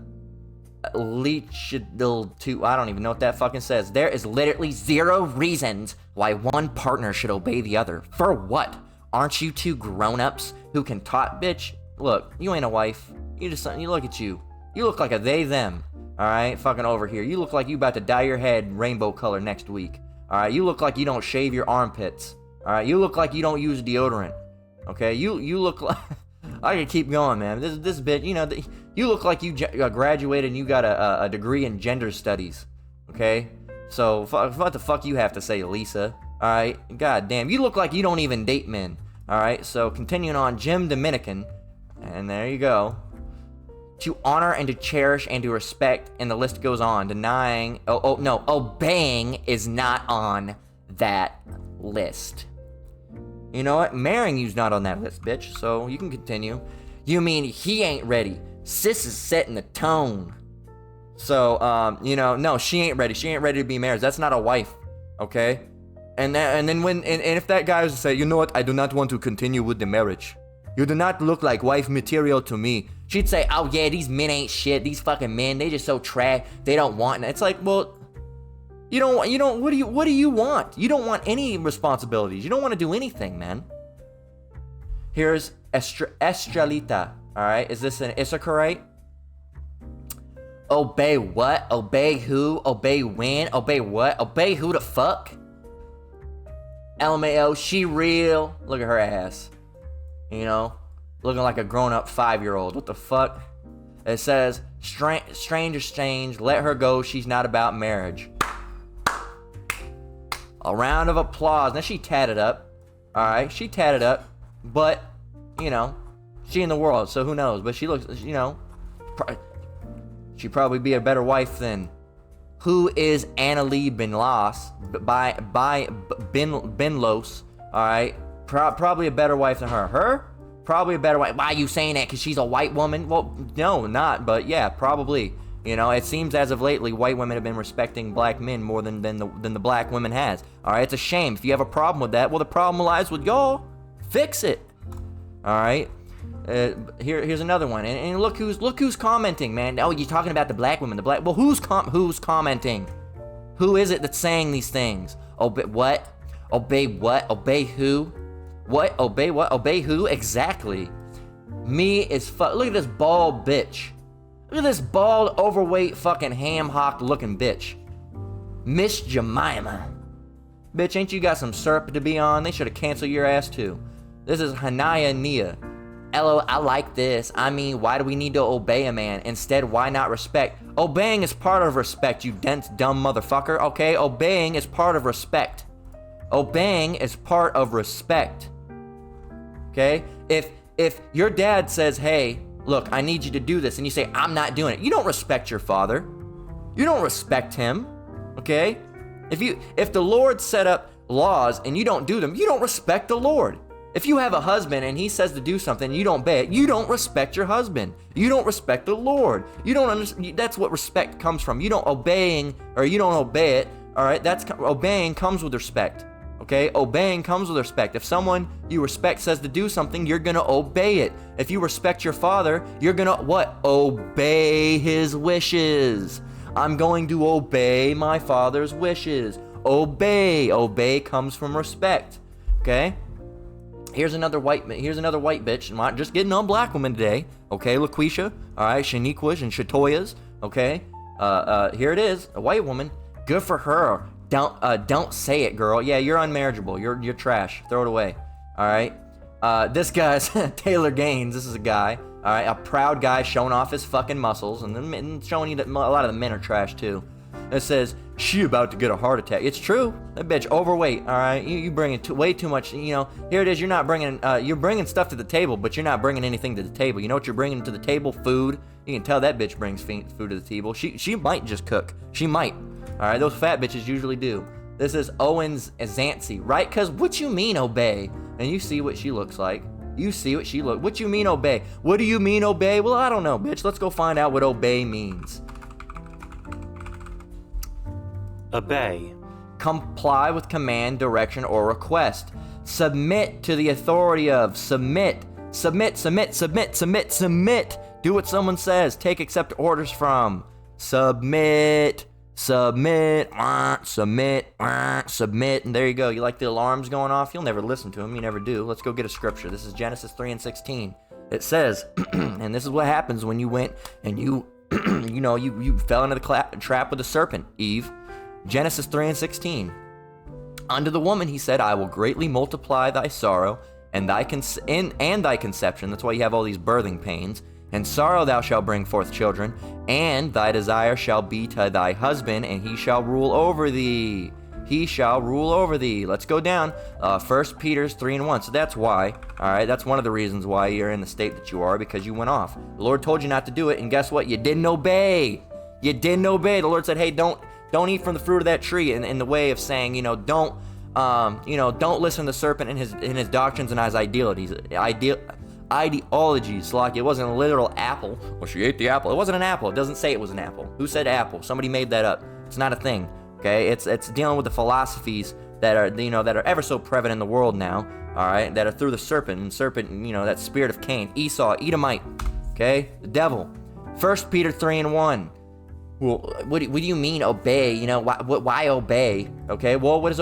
Leachadil 2, I don't even know what that fucking says. There is literally zero reasons why one partner should obey the other. For what? Aren't you two grown-ups who can talk? Bitch, look, you ain't a wife. You look at you. You look like a they, them. Alright, fucking over here. You look like you about to dye your head rainbow color next week. Alright, you look like you don't shave your armpits. Alright, you look like you don't use deodorant. Okay, you look like... I can keep going, man. This bitch, you know, you look like you graduated and you got a degree in gender studies. Okay? So, what the fuck you have to say, Lisa? Alright? God damn. You look like you don't even date men. Alright? So, continuing on, Jim Dominican. And there you go. To honor and to cherish and to respect, and the list goes on. Denying, obeying is not on that list. You know what? Marrying you's not on that list, bitch. So you can continue. You mean he ain't ready? Sis is setting the tone. So, you know, no, she ain't ready. She ain't ready to be married. That's not a wife, okay? And then when if that guy was to say, you know what? I do not want to continue with the marriage. You do not look like wife material to me. She'd say, oh yeah, these men ain't shit. These fucking men, they just so trash. They don't want. It's like, well, what do you want? You don't want any responsibilities. You don't want to do anything, man. Here's Estrelita. All right, is this an Issacharite? Obey what? Obey who? Obey when? Obey what? Obey who the fuck? LMAO, she real. Look at her ass. You know, looking like a grown-up 5-year-old. What the fuck? It says, stranger change, let her go, she's not about marriage. A round of applause. Now she tatted up. Alright, she tatted up. But, you know, she in the world, so who knows? But she looks, you know, she'd probably be a better wife than... Who is Annalie Benlos? By Benlos, alright? Probably a better wife than her. Her? Probably a better wife. Why are you saying that? Because she's a white woman? Well, no, not, but yeah, probably. You know, it seems as of lately, white women have been respecting black men more than the black women has. Alright, it's a shame. If you have a problem with that, well, the problem lies with y'all. Fix it. Alright? Here's another one, and look who's commenting, man. Oh, you're talking about the black women, well, who's commenting? Who is it that's saying these things? Obey what? Obey what? Obey who? What? Obey what? Obey who? Exactly. Me is look at this bald bitch. Look at this bald, overweight, fucking ham-hocked looking bitch. Miss Jemima. Bitch, ain't you got some syrup to be on? They should have canceled your ass too. This is Hanaya Nia. LO, I like this. I mean, why do we need to obey a man? Instead, why not respect? Obeying is part of respect, you dense, dumb motherfucker, okay? Obeying is part of respect. Obeying is part of respect. Okay? If your dad says, hey, look, I need you to do this, and you say, I'm not doing it, you don't respect your father. You don't respect him. Okay? If the Lord set up laws and you don't do them, you don't respect the Lord. If you have a husband and he says to do something and you don't obey it, you don't respect your husband. You don't respect the Lord. You don't understand. That's what respect comes from. You don't obey it. All right, obeying comes with respect. Okay, obeying comes with respect. If someone you respect says to do something, you're gonna obey it. If you respect your father, you're gonna what? Obey his wishes. I'm going to obey my father's wishes. Obey comes from respect. Okay. Here's another white bitch. I'm not just getting on black women today. Okay, LaQuisha. All right, Shaniquas and Shatoyas. Okay. Here it is, a white woman. Good for her. Don't say it, girl. Yeah, you're unmarriageable. You're trash. Throw it away. All right. This guy's Taylor Gaines. This is a guy. All right, a proud guy showing off his fucking muscles and showing you that a lot of the men are trash too. It says, she about to get a heart attack. It's true. That bitch overweight. All right, you bringing way too much. You know, here it is. You're not bringing. You're bringing stuff to the table, but you're not bringing anything to the table. You know what you're bringing to the table? Food. You can tell that bitch brings food to the table. She might just cook. She might. All right, those fat bitches usually do. This is Owens Zancy, right? Cause what you mean obey? And you see what she looks like. What you mean obey? What do you mean obey? Well, I don't know, bitch. Let's go find out what obey means.
Obey.
Comply with command, direction, or request. Submit to the authority of. Submit. Do what someone says. Take accept orders from. Submit. And there you go. You like the alarms going off? You'll never listen to them. You never do. Let's go get a scripture. This is Genesis 3:16. It says, and this is what happens when you went and you fell into the trap with the serpent, Eve. Genesis 3:16. Unto the woman he said, I will greatly multiply thy sorrow and thy conception. That's why you have all these birthing pains. And sorrow thou shalt bring forth children, and thy desire shall be to thy husband, and he shall rule over thee. Let's go down. 1 Peter 3:1. So that's why. All right, that's one of the reasons why you're in the state that you are, because you went off. The Lord told you not to do it, and guess what? You didn't obey. The Lord said, hey, don't eat from the fruit of that tree, in the way of saying, don't listen to the serpent in his doctrines and his ideologies. Like, it wasn't a literal apple. Well, she ate the apple. It wasn't an apple. It doesn't say it was an apple. Who said apple? Somebody made that up. It's not a thing. Okay, it's dealing with the philosophies that are ever so prevalent in the world now. All right, that are through the serpent, that spirit of Cain, Esau, Edomite, Okay? The devil. 1 Peter 3:1. Well, what do you mean obey? You know, why obey? Okay, well, what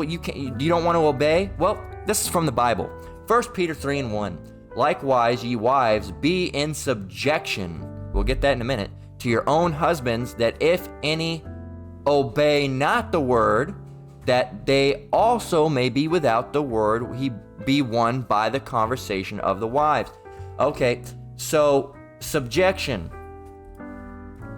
you don't want to obey? Well, this is from the Bible. 1 Peter 3:1. Likewise, ye wives, be in subjection. We'll get that in a minute. To your own husbands, that if any obey not the word, that they also may be without the word, he be won by the conversation of the wives. Okay, so subjection.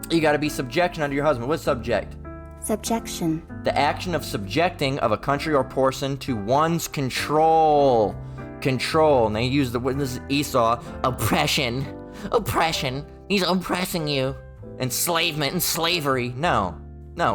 You got to be subjection under your husband. What's subject?
Subjection.
The action of subjecting of a country or person to one's control. Control. And they use the, this is Esau, oppression. Oppression. He's oppressing you. Enslavement and slavery. No.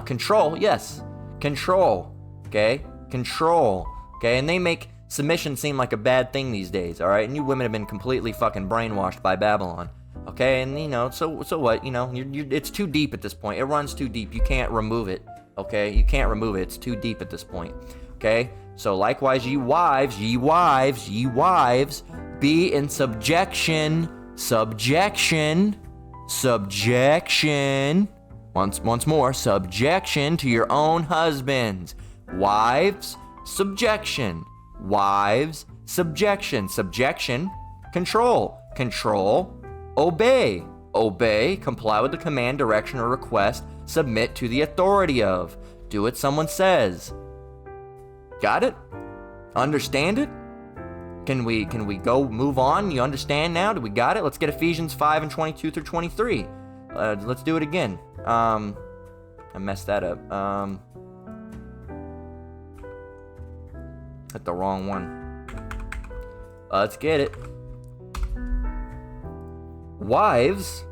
Control. Yes. Control. Okay? Control. Okay? And they make submission seem like a bad thing these days, all right? And you women have been completely fucking brainwashed by Babylon. Okay, and you know, so what? You know, it's too deep at this point. It runs too deep. You can't remove it. Okay, you can't remove it. It's too deep at this point. Okay, so likewise, ye wives, be in subjection. Once more, subjection to your own husbands. Wives, subjection. Wives, subjection. Subjection, control. Control, obey. Obey, comply with the command, direction, or request. Submit to the authority of. Do what someone says. Got it? Understand it? Can we go move on? You understand now? Do we got it? Let's get Ephesians 5:22 through 23. Let's do it again. I messed that up. Hit the wrong one. Let's get it. Wives,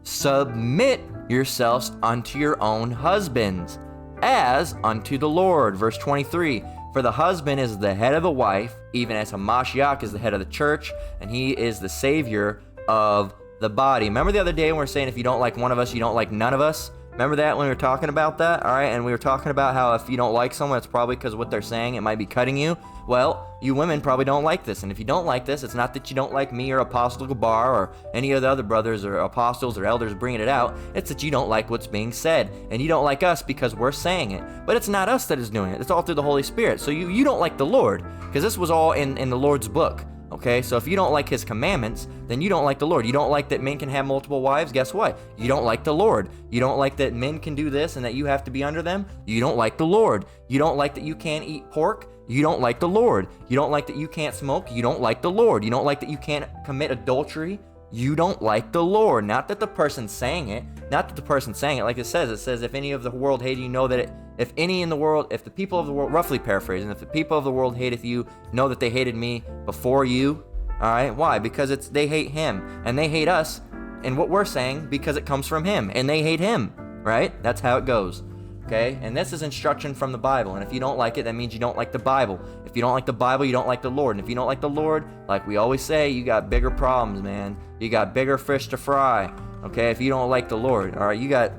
submit yourselves unto your own husbands, as unto the Lord. Verse 23. For the husband is the head of the wife, even as Hamashiach is the head of the church, and he is the savior of the body. Remember the other day when we were saying if you don't like one of us, you don't like none of us? Remember that when we were talking about that? All right, and we were talking about how if you don't like someone, it's probably because of what they're saying. It might be cutting you. Well, you women probably don't like this, and if you don't like this, it's not that you don't like me or Apostle Gabar or any of the other brothers or apostles or elders bringing it out. It's that you don't like what's being said, and you don't like us because we're saying it. But it's not us that is doing it. It's all through the Holy Spirit. So you don't like the Lord, because this was all in the Lord's book. Okay, so if you don't like his commandments, then you don't like the Lord. You don't like that men can have multiple wives, guess what? You don't like the Lord. You don't like that men can do this and that you have to be under them. You don't like the Lord. You don't like that you can't eat pork. You don't like the Lord. You don't like that you can't smoke. You don't like the Lord. You don't like that you can't commit adultery. You don't like the Lord. Not that the person's saying it. Like it says, if any of the world hate you, know that if the people of the world, roughly paraphrasing, if the people of the world hateth you, know that they hated me before you. All right, why? Because they hate him, and they hate us, and what we're saying, because it comes from him, and they hate him, right? That's how it goes, okay? And this is instruction from the Bible, and if you don't like it, that means you don't like the Bible. If you don't like the Bible, you don't like the Lord, and if you don't like the Lord, like we always say, you got bigger problems, man. You got bigger fish to fry, okay? If you don't like the Lord, all right? You got,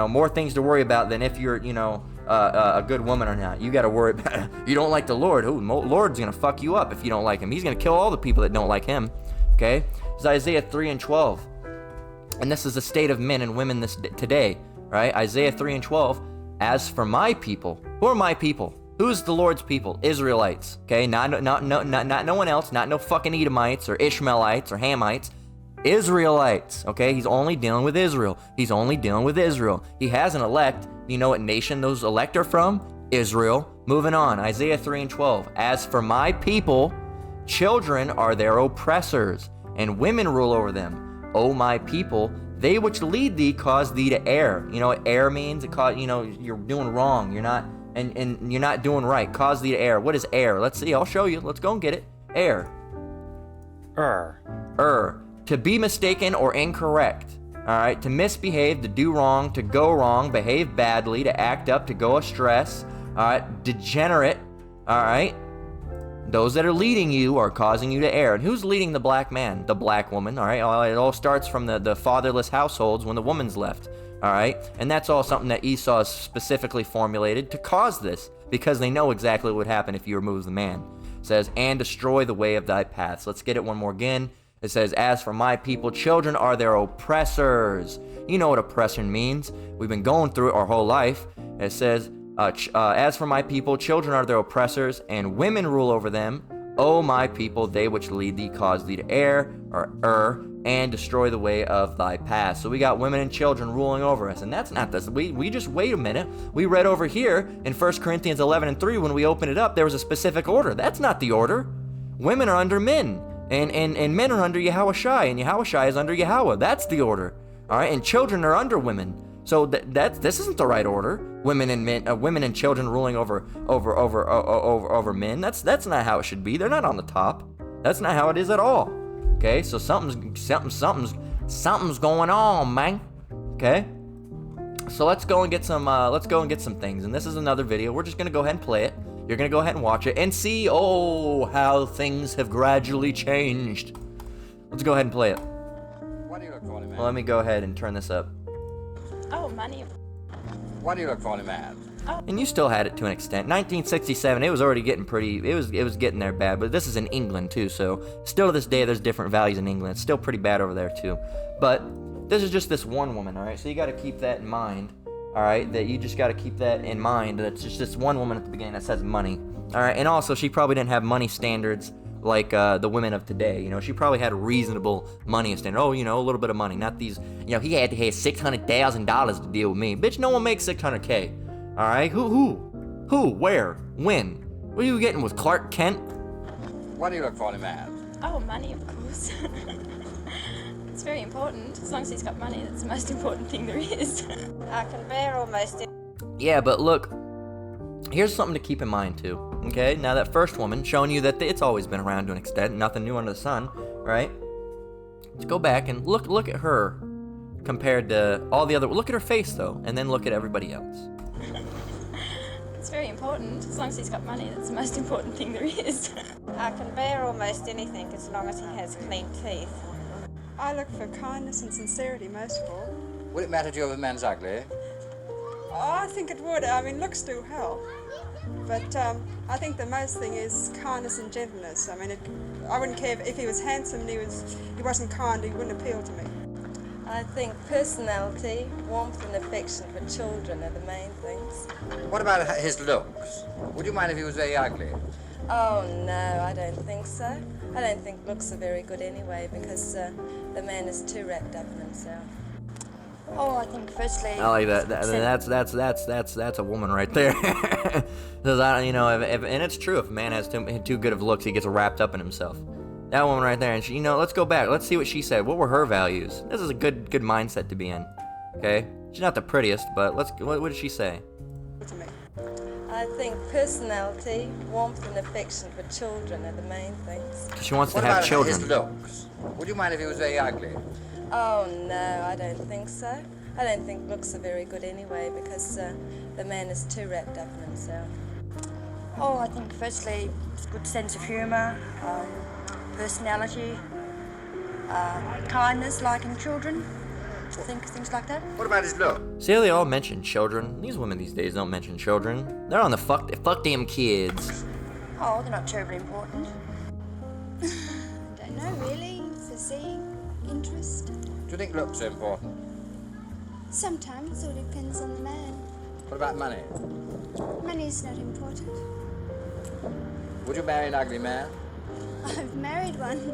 more things to worry about than if you're, a good woman or not. You got to worry about you don't like the Lord. Ooh, Lord's gonna fuck you up if you don't like him. He's gonna kill all the people that don't like him. Okay, it's Isaiah 3:12, and this is the state of men and women today, right? Isaiah 3:12. As for my people, who are my people? Who's the Lord's people? Israelites. Okay, not no one else. Not no fucking Edomites or Ishmaelites or Hamites. Israelites. Okay, he's only dealing with Israel. He has an elect. You know what nation those elect are from? Israel. Moving on, Isaiah 3:12. As for my people, children are their oppressors, and women rule over them. O my people, they which lead thee cause thee to err. You know what err means? It cause, you're doing wrong. You're not, and you're not doing right. Cause thee to err. What is err? Let's see. I'll show you. Let's go and get it. Err. To be mistaken or incorrect. All right, to misbehave, to do wrong, to go wrong, behave badly, to act up, to go astray. All right, degenerate. All right, those that are leading you are causing you to err. And who's leading the black man? The black woman. All right, it all starts from the fatherless households when the woman's left. All right, and that's all something that Esau has specifically formulated to cause this, because they know exactly what would happen if you remove the man. It says, and destroy the way of thy paths. Let's get it one more again. It says, as for my people, children are their oppressors. You know what oppression means. We've been going through it our whole life. It says, as for my people, children are their oppressors, and women rule over them. O my people, they which lead thee cause thee to err, or and destroy the way of thy path. So we got women and children ruling over us, and that's not this. We just, wait a minute. We read over here in 1 Corinthians 11:3, when we opened it up, there was a specific order. That's not the order. Women are under men, and men are under Yahushai, and Yahushai is under Yahweh. That's the order. All right, and children are under women. So this isn't the right order. Women and men, women and children ruling over men. That's not how it should be. They're not on the top. That's not how it is at all. Okay, so something's going on, man. Okay, so let's go and get some things. And this is another video. We're just gonna go ahead and play it. You're gonna go ahead and watch it and see how things have gradually changed. Let's go ahead and play it.
What do you look for in a man?
Well, let me go ahead and turn this up.
Oh, money.
What do you look for in a man?
And you still had it to an extent. 1967, it was already getting pretty, it was getting there bad, but this is in England too, so still to this day there's different values in England. It's still pretty bad over there too. But this is just this one woman, alright? So you gotta keep that in mind, alright? That you just gotta keep that in mind, that it's just this one woman at the beginning that says money. Alright, and also she probably didn't have money standards like the women of today. You know, she probably had a reasonable money standard. Oh, you know, a little bit of money, not these, you know, he had to have $600,000 to deal with me. Bitch, no one makes $600K. All right, who, where, when? What are you getting with Clark Kent?
What do you look for in a man?
Oh, money, of course. It's very important. As long as he's got money, that's the most important thing there is.
I can bear almost
Yeah, but look, here's something to keep in mind too. Okay, now that first woman showing you that it's always been around to an extent, nothing new under the sun, right? Let's go back and look at her compared to all the other. Look at her face though, and then look at everybody else.
It's very important. As long as he's got money, that's the most important thing there is.
I can bear almost anything as long as he has clean teeth.
I look for kindness and sincerity most of all.
Would it matter to you if a man's ugly?
Oh, I think it would. I mean, looks do help. But I think the most thing is kindness and gentleness. I mean, I wouldn't care if he was handsome and he wasn't kind, he wouldn't appeal to me.
I think personality, warmth and affection for children are the main things.
What about his looks? Would you mind if he was very ugly?
Oh, no, I don't think so. I don't think looks are very good anyway because the man is too wrapped up in himself.
Oh, I think firstly...
I like that. That's a woman right there. Because you know, if and it's true. If a man has too good of looks, he gets wrapped up in himself. That woman right there, and she, you know, let's go back. Let's see what she said. What were her values? This is a good mindset to be in. Okay, she's not the prettiest, but what did she say?
To me.
I think personality, warmth and affection for children are the main things.
She wants to
What
have
about
children.
his looks? Would you mind if he was very ugly?
Oh, no, I don't think so. I don't think looks are very good anyway because the man is too wrapped up in himself.
Oh, I think firstly, good sense of humour, personality, kindness, liking children. I think things like that.
What about his look?
See how they all mention children? These women these days don't mention children. They're on the fuck them kids.
Oh, they're not terribly important.
Don't know really. Physique, interest.
Do you think looks are important?
Sometimes it all depends on the man.
What about money?
Money's not important.
Would you marry an ugly man?
I've married one.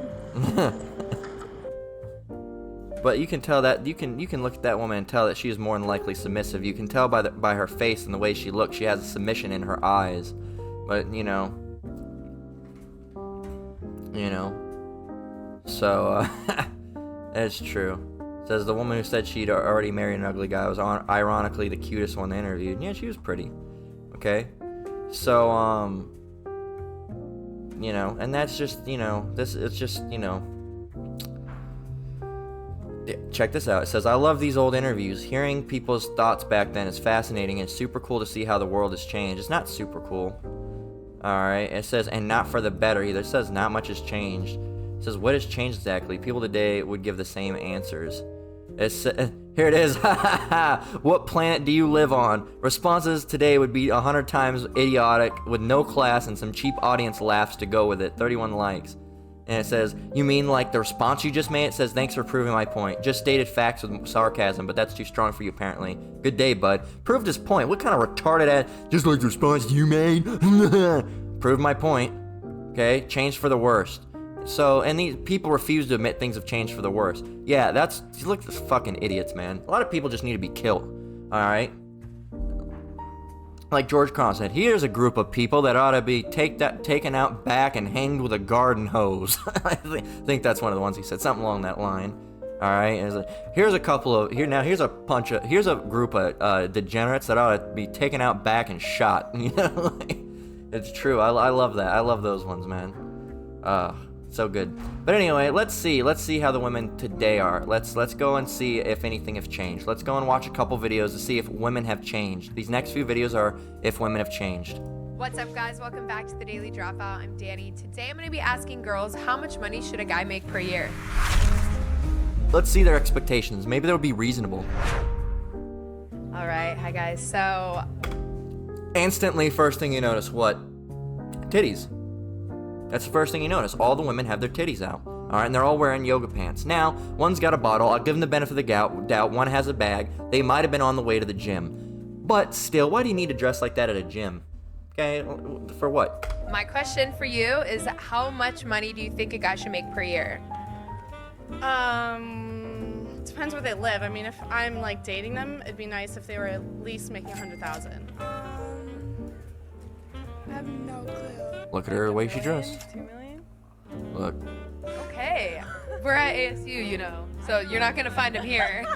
But you can tell that you can look at that woman and tell that she is more than likely submissive. You can tell by her face and the way she looks, she has a submission in her eyes. But you know, so it's true. Says the woman who said she'd already married an ugly guy was ironically the cutest one they interviewed. Yeah, she was pretty. Okay, so you know, and that's just, you know, it's just, you know. Check this out. It says, I love these old interviews. Hearing people's thoughts back then is fascinating and super cool to see how the world has changed. It's not super cool. Alright. It says, and not for the better either. It says, not much has changed. It says, what has changed exactly? People today would give the same answers. It's, here it is. What planet do you live on? Responses today would be 100 times idiotic with no class and some cheap audience laughs to go with it. 31 likes. And it says, you mean like the response you just made? It says, thanks for proving my point. Just stated facts with sarcasm, but that's too strong for you apparently. Good day, bud. Proved his point. What kind of retarded ass, just like the response you made? Proved my point. Okay, changed for the worst. So, and these people refuse to admit things have changed for the worse. Yeah, look at these fucking idiots, man. A lot of people just need to be killed. Alright? Like George Carlin said, here's a group of people that ought to be taken out back and hanged with a garden hose. I think that's one of the ones he said, something along that line. All right, here's a couple of here's a group of degenerates that ought to be taken out back and shot. You know, it's true. I love that. I love those ones, man. So good. But anyway, let's see how the women today are. Let's go and see if anything has changed. Let's go and watch a couple videos to see if women have changed. These next few videos are if women have changed.
What's up, guys? Welcome back to the Daily Dropout. I'm Danny. Today I'm going to be asking girls, how much money should a guy make per year?
Let's see their expectations. Maybe they'll be reasonable.
All right. Hi, guys. So
instantly, first thing you notice, what? Titties. That's the first thing you notice. All the women have their titties out. All right, and they're all wearing yoga pants. Now, one's got a bottle. I'll give them the benefit of the doubt. One has a bag. They might have been on the way to the gym. But still, why do you need to dress like that at a gym? Okay, for what?
my question for you is, how much money do you think a guy should make per year?
Depends where they live. I mean, if I'm like dating them, it'd be nice if they were at least making 100,000.
I have no clue.
Look at her the way she dressed.
2 million?
Look.
Okay, we're at ASU, you know, so you're not gonna find him here.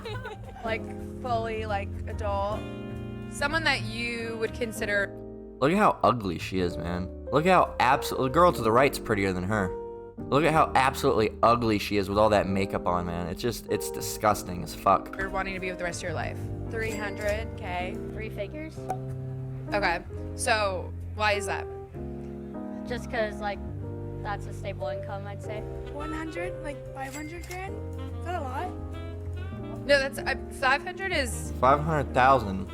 Like fully like adult.
Someone that you would consider.
Look at how ugly she is, man. Look how the girl to the right's prettier than her. Look at how absolutely ugly she is with all that makeup on, man. It's disgusting as fuck.
You're wanting to be with the rest of your life.
300K. 3 figures.
Okay, so why is that?
Just because, like, that's a stable income, I'd say.
100, like 500 grand? Is that a lot?
No, that's 500 is
500,000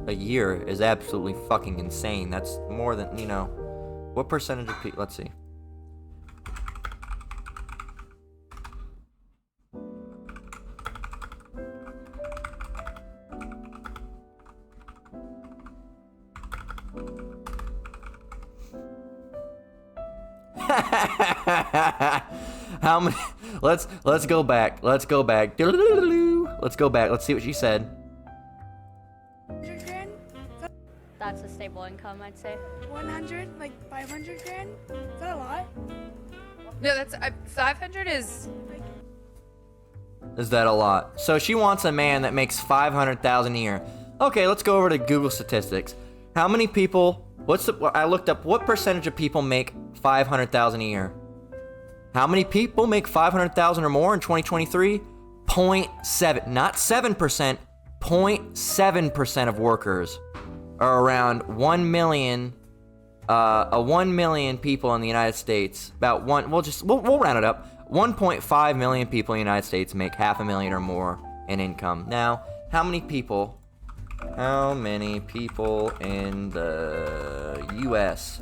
a year is absolutely fucking insane. That's more than, you know, what percentage of people, let's see. How many? Let's go back. Let's go back. Let's go back. Let's see what she said.
100 grand?
That's a stable income, I'd say.
100, like 500 grand? Is that a lot?
no, that's 500 is.
Is that a lot? So she wants a man that makes 500,000 a year. Okay, let's go over to Google statistics. How many people? I looked up what percentage of people make 500,000 a year. How many people make 500,000 or more in 2023? 0.7, not 7%, 0.7% of workers are around 1 million, 1 million people in the United States. About we'll round it up. 1.5 million people in the United States make $500,000 or more in income. Now, how many people in the U.S.?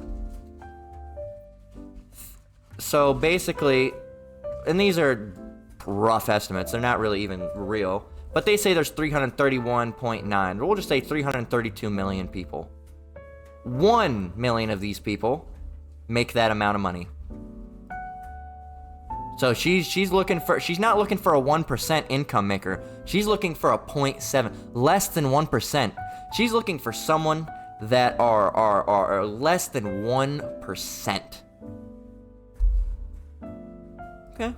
So basically, and these are rough estimates, they're not really even real, but they say there's 331.9, we'll just say 332 million people. 1 million of these people make that amount of money. So she's not looking for a 1% income maker. She's looking for a 0.7, less than 1%. She's looking for someone that are less than 1%. Okay.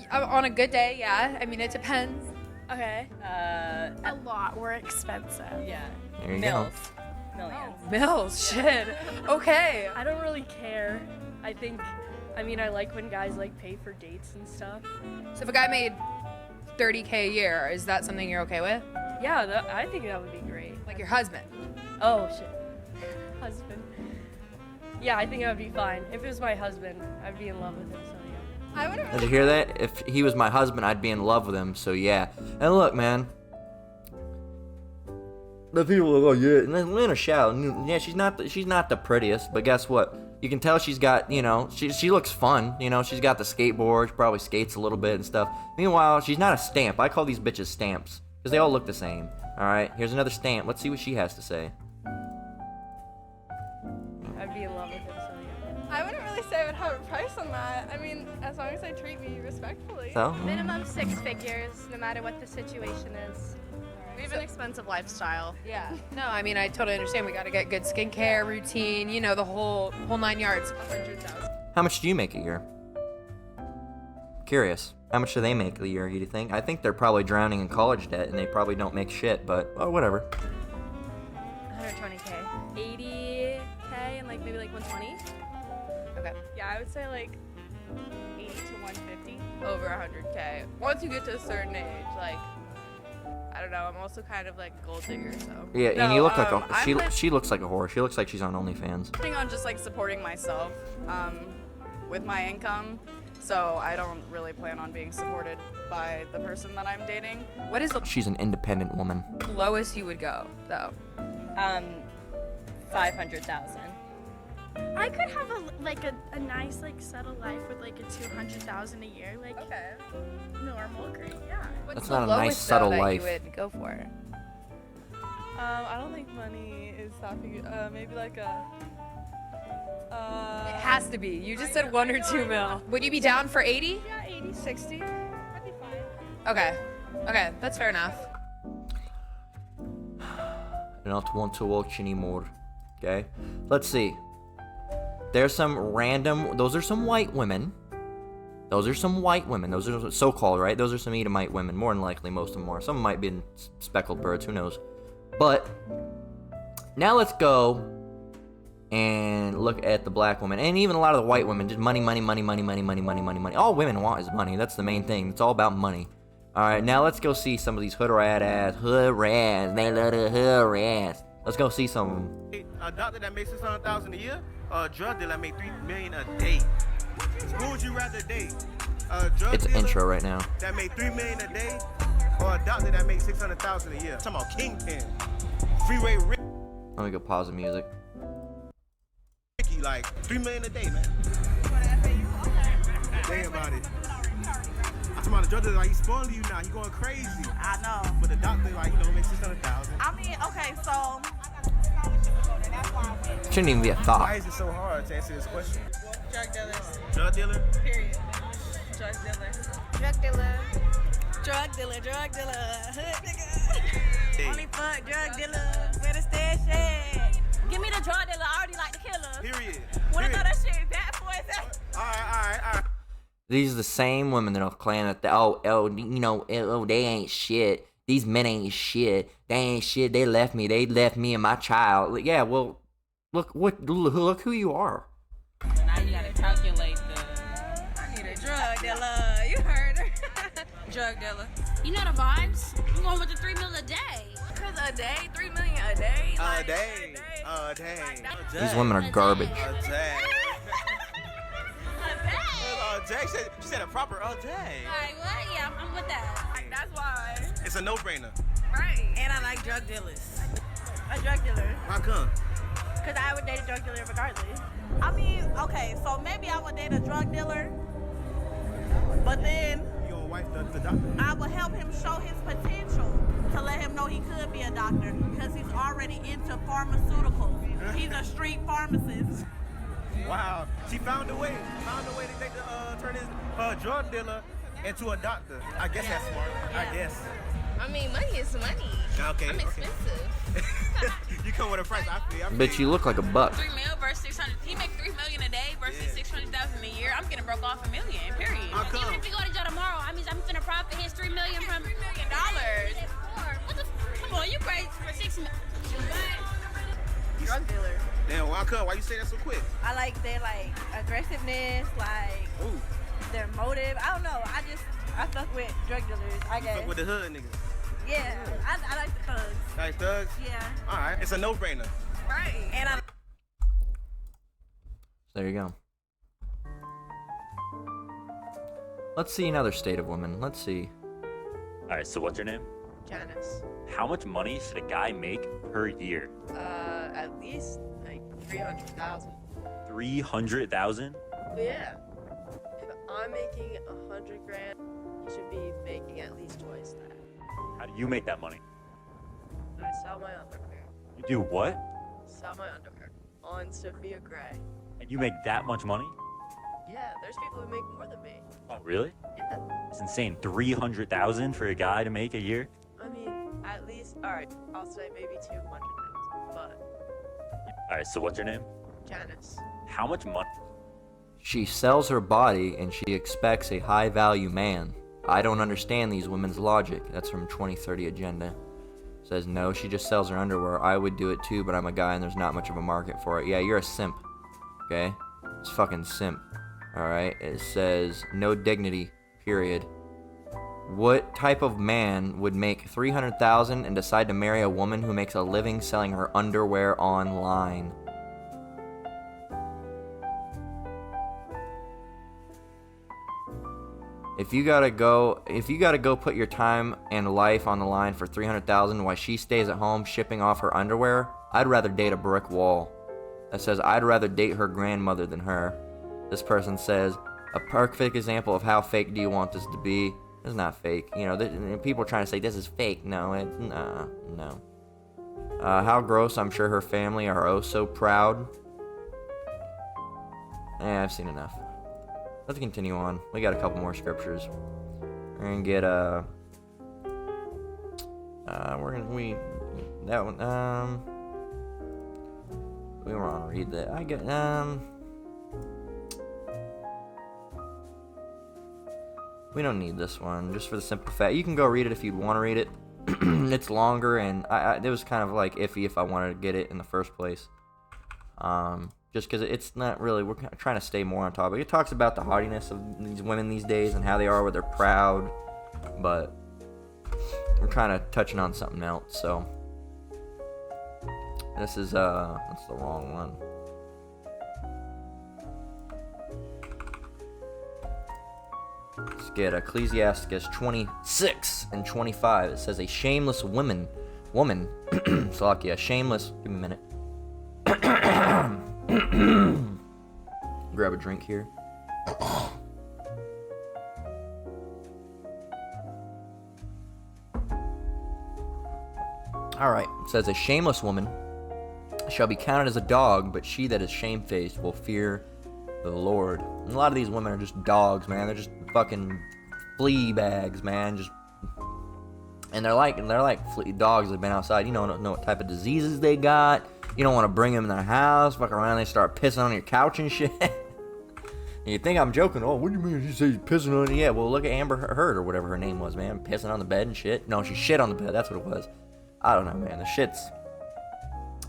On a good day, yeah. I mean, it depends.
Okay. A lot. We're expensive.
Yeah.
There you
Mills.
go.
Millions.
Mills, shit. Okay.
I don't really care. I like when guys like pay for dates and stuff.
So if a guy made 30K a year, is that something you're okay with?
Yeah, I think that would be great.
Like your husband?
Oh shit. Husband. Yeah, I think that would be fine. If it was my husband, I'd be in love with him, so yeah.
Did you hear that? If he was my husband, I'd be in love with him, so yeah. And look, man. The people are like, oh yeah, and then Lena Shaw, yeah, she's not the prettiest, but guess what? You can tell she's got, you know, she looks fun. You know, she's got the skateboard. She probably skates a little bit and stuff. Meanwhile, she's not a stamp. I call these bitches stamps because they all look the same. All right, here's another stamp. Let's see what she has to say.
I'd be in love with him, so yeah.
I wouldn't really say I would have a price on that. I mean, as long as they treat me respectfully.
So?
Minimum 6 figures, no matter what the situation is.
We have an expensive lifestyle.
Yeah. No, I mean, I totally understand. We got to get good skincare routine, you know, the whole 9 yards.
100,000.
How much do you make a year? Curious. How much do they make a year, do you think? I think they're probably drowning in college debt and they probably don't make shit, but well, whatever.
120K. 80K and like maybe like 120.
Okay.
Yeah, I would say like 80 to 150. Over 100K. Once you get to a certain age, like, I don't know, I'm also kind of like a gold digger, so.
Yeah, and you look like a,
I'm
she looks like a whore. She looks like she's on OnlyFans.
planning on just like supporting myself with my income. So I don't really plan on being supported by the person that I'm dating.
What is the
She's an independent woman.
lowest you would go, though?
500,000.
I could have a nice settled life with like a 200,000 a year, like normal, great, yeah.
What's
That's
the
not a nice,
lowest, though,
subtle
that
life.
you would go for?
I don't think money is stopping. Maybe like a.
It has to be. You just said 1 or 2 mil. Would you be down for 80?
Yeah, 80, 60. I'd be fine.
Okay. Okay, that's fair enough.
I don't want to watch anymore. Okay? Let's see. There's some random... Those are some white women. Those are some white women. Those are so-called, right? Those are some Edomite women. More than likely, most of them are. Some might be speckled birds. Who knows? But now let's go and look at the black woman. And even a lot of the white women. Just money, money, money, money, money, money, money, money, money. All women want is money. That's the main thing. It's all about money. Alright, now let's go see some of these hood rat ass. Hood rats. They love the hood rats. Let's go see some of them.
A doctor that makes 600,000 a year, or a drug dealer that makes $3 million a day. Who would you rather date? A drug
It's
dealer
intro right now.
that makes $3 million a day, or a doctor that makes 600,000 a year? I'm talking about Kingpin, Freeway
Let me go pause the music.
Ricky, like $3 million a day, man. Think about it. I'm talking about the drug dealer, like he's spoiling you now. He going crazy.
I know.
But the doctor, like, makes 600,000.
I mean, okay, so.
Shouldn't even be a
Why
thought.
is it so hard to answer this question?
Drug dealers.
Drug dealer?
Period. Drug dealer. Drug dealer. Drug dealer. Drug dealer. Hood nigga.
Hey.
Only fuck drug dealers. Where the stash at? Give me the drug dealer. I already like the killer.
Period.
Wanna throw that shit back for it?
Alright.
These are the same women that'll claim that, they ain't shit. These men ain't shit. They ain't shit. They left me and my child. Yeah, well, look who you are.
So now you gotta calculate the. I need a drug dealer. You heard her. Drug dealer.
You know the vibes. I'm going with the 3 mil a day.
Cause a day, 3 million a day.
A day.
These women are garbage.
A day. She said a proper a day.
Like what? Yeah, I'm with that. That's why.
It's a no-brainer.
Right. And I like drug dealers. A drug dealer.
How come?
Cause I would date a drug dealer regardless. I mean, okay, so maybe I would date a drug dealer, but then
You gonna wife the doctor?
I would help him show his potential to let him know he could be a doctor because he's already into pharmaceuticals. He's a street pharmacist.
Wow, she found a way to turn his drug dealer into a doctor. I guess that's smart. I guess.
I mean, money is money.
Okay.
I'm expensive.
You come with a price. I feel.
Bitch, you look like a buck.
3 mil versus 600. He make 3 million a day versus 600,000 a year. I'm getting broke off $1 million. Period.
How come?
Even if you go to jail tomorrow, I mean, I'm finna profit his $3 million from
$3 million.
What the? Come on, you crazy for 6 million?
Drug dealer.
Damn, how come? Why you say that so quick?
I like their aggressiveness,
Ooh.
their motive. I don't know. I fuck with drug dealers. I guess.
Fuck with the hood niggas.
Yeah, I like the thugs.
Like thugs?
Yeah.
All right, it's a no-brainer.
Right. And I.
There you go. Let's see another state of women. Let's see.
Alright, so what's your name?
Janice.
How much money should a guy make per year?
At least like 300,000.
300,000?
Yeah. If I'm making 100 grand, you should be making at least twice that.
How do you make that money?
I sell my underwear.
You do what?
Sell my underwear on Sophia Gray.
And you make that much money?
Yeah, there's people who make more than me.
Oh, really?
Yeah.
It's insane. 300,000 for a guy to make a year?
I mean, at least, alright, I'll say maybe 200,000, but
All right, so what's your name?
Janice.
How much money?
She sells her body and she expects a high value man. I don't understand these women's logic. That's from 2030 Agenda. Says no, she just sells her underwear. I would do it too, but I'm a guy and there's not much of a market for it. Yeah, you're a simp. Okay? It's fucking simp. Alright? It says no dignity, period. What type of man would make $300,000 and decide to marry a woman who makes a living selling her underwear online? If you gotta go put your time and life on the line for $300,000 while she stays at home shipping off her underwear, I'd rather date a brick wall. That says I'd rather date her grandmother than her. This person says a perfect example of how fake do you want this to be? It's not fake. You know, people are trying to say this is fake. No, no. How gross. I'm sure her family are oh so proud. I've seen enough. Let's continue on. We got a couple more scriptures. We're gonna get that one. We want to read that. We don't need this one, just for the simple fact. You can go read it if you'd want to read it. It's longer, and it was kind of like iffy if I wanted to get it in the first place. Just because it's not really, we're trying to stay more on topic. It talks about the haughtiness of these women these days and how they are where they're proud, but we're kind of touching on something else. So this is that's the wrong one. Let's get Ecclesiastes 26 and 25. It says a shameless woman, Salakia, shameless. Give me a minute. Grab a drink here. Alright, it says a shameless woman shall be counted as a dog, but she that is shamefaced will fear the Lord. And a lot of these women are just dogs, man. They're just fucking flea bags, man. And they're like flea dogs that have been outside. You don't know what type of diseases they got. You don't want to bring them in the house. Fuck around, they start pissing on your couch and shit. You think I'm joking? Oh, what do you mean? You say he's pissing on it? Yeah, well, look at Amber Heard or whatever her name was, man. Pissing on the bed and shit. No, she shit on the bed. That's what it was. I don't know, man. The shit's...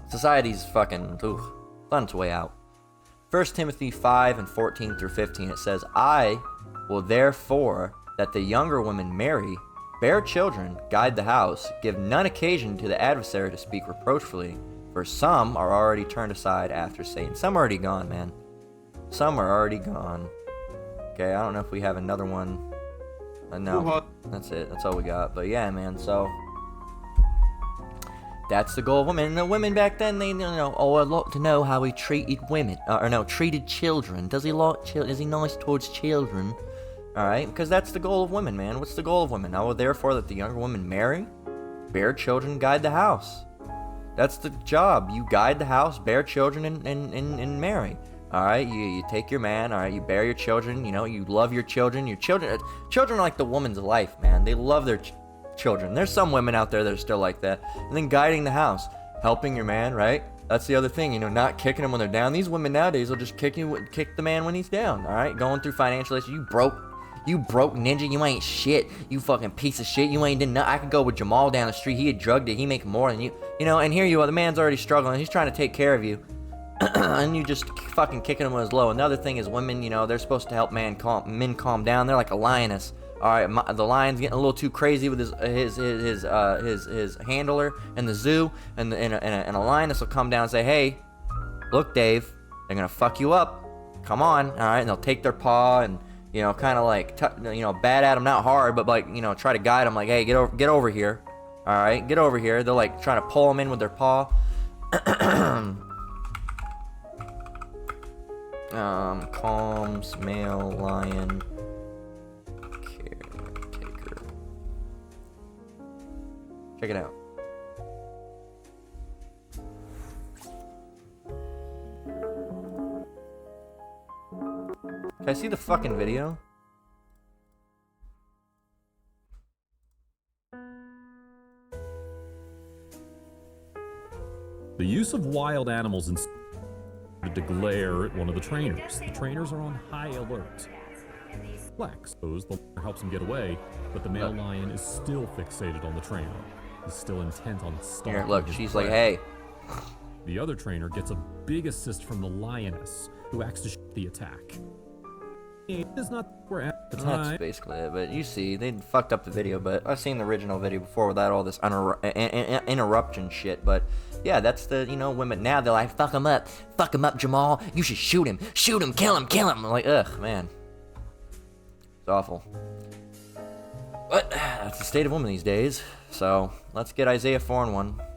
Society's fucking... Ooh, on its way out. 1 Timothy 5 and 14 through 15, it says, I will therefore that the younger women marry, bear children, guide the house, give none occasion to the adversary to speak reproachfully, for some are already turned aside after Satan. Some are already gone, man. Some are already gone. Okay, I don't know if we have another one. No, that's it. That's all we got. But yeah, man, so... That's the goal of women. And the women back then, they I'd like to know how he treated women. Treated children. Is he nice towards children? Alright, because that's the goal of women, man. What's the goal of women? Oh, therefore that the younger women marry, bear children, guide the house. That's the job. You guide the house, bear children, and marry. Alright, you take your man, alright, you bear your children, you love your children. Your children are like the woman's life, man. They love their children. There's some women out there that are still like that. And then guiding the house, helping your man, right? That's the other thing, not kicking them when they're down. These women nowadays will just kick the man when he's down, alright? Going through financial issues. You broke ninja, you ain't shit. You fucking piece of shit. You ain't did nothing. I could go with Jamal down the street. He had drugged it. He make more than you. And here you are. The man's already struggling. He's trying to take care of you. And you just fucking kicking him when it's low. Another thing is women, they're supposed to help men calm down. They're like a lioness. Alright, the lion's getting a little too crazy with his handler in the zoo. And a lioness will come down and say, hey, look, Dave, they're gonna fuck you up. Come on. Alright, and they'll take their paw and... kind of like, bad at them, not hard, but like, try to guide them, like, hey, get over here. All right, get over here. They're like trying to pull them in with their paw. Calms male lion caretaker. Check it out. Can I see the fucking video?
The use of wild animals in to glare at one of the trainers. The trainers are on high alert. Flex goes, the lion helps him get away, but the male lion is still fixated on the trainer. He's still intent on stalking.
Here, look,
his
she's
prey.
like, hey.
The other trainer gets a big assist from the lioness, who acts to shoot the attack. It is not where at the time.
That's basically it, but you see, they fucked up the video, but I've seen the original video before without all this interruption shit, but yeah, that's the, you know, women now, they're like, fuck him up, Jamal, you should shoot him, kill him, I'm like, ugh, man, it's awful, but that's the state of women these days. So let's get Isaiah 4:1.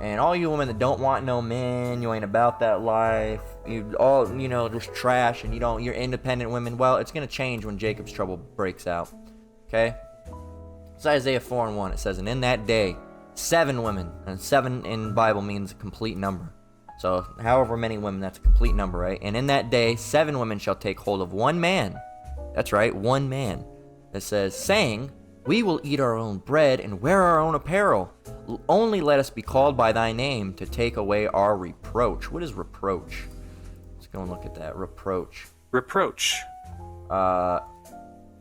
And all you women that don't want no men, you ain't about that life, you all, you know, just trash, and you're independent women, well, it's gonna change when Jacob's trouble breaks out, okay? It's Isaiah 4:1, it says, and in that day, 7 women, and 7 in Bible means a complete number, so however many women, that's a complete number, right? And in that day, 7 women shall take hold of one man, that's right, one man, that says, saying, we will eat our own bread and wear our own apparel. Only let us be called by thy name to take away our reproach. What is reproach? Let's go and look at that. Reproach.
Reproach.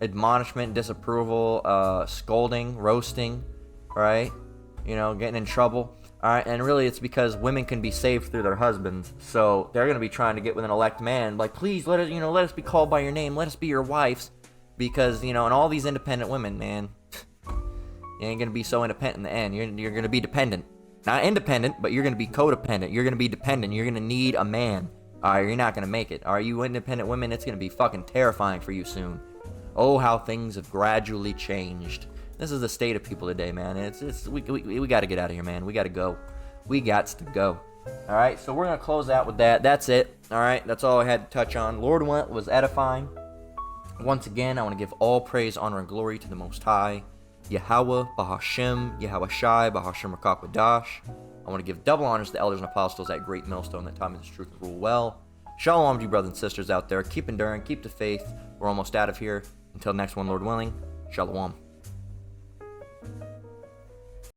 Admonishment, disapproval, scolding, roasting, right? You know, getting in trouble. All right, and really it's because women can be saved through their husbands. So they're going to be trying to get with an elect man. Like, please let us be called by your name. Let us be your wives. Because, you know, and all these independent women, man, you ain't gonna be so independent in the end. You're gonna be dependent. Not independent, but you're gonna be codependent. You're gonna be dependent. You're gonna need a man. Alright, you're not gonna make it. Are you independent women? It's gonna be fucking terrifying for you soon. Oh, how things have gradually changed. This is the state of people today, man. We gotta get out of here, man. We gotta go. We gots to go. Alright, so we're gonna close out with that. That's it. Alright, that's all I had to touch on. Lord was edifying. Once again, I want to give all praise, honor, and glory to the Most High, Yahweh, Bahashem, Yahweh Shai, Bahashem Rakakwadash. I want to give double honors to the elders and apostles at Great Millstone that taught me this truth and rule well. Shalom to you brothers and sisters out there. Keep enduring, keep the faith. We're almost out of here. Until next one, Lord willing. Shalom.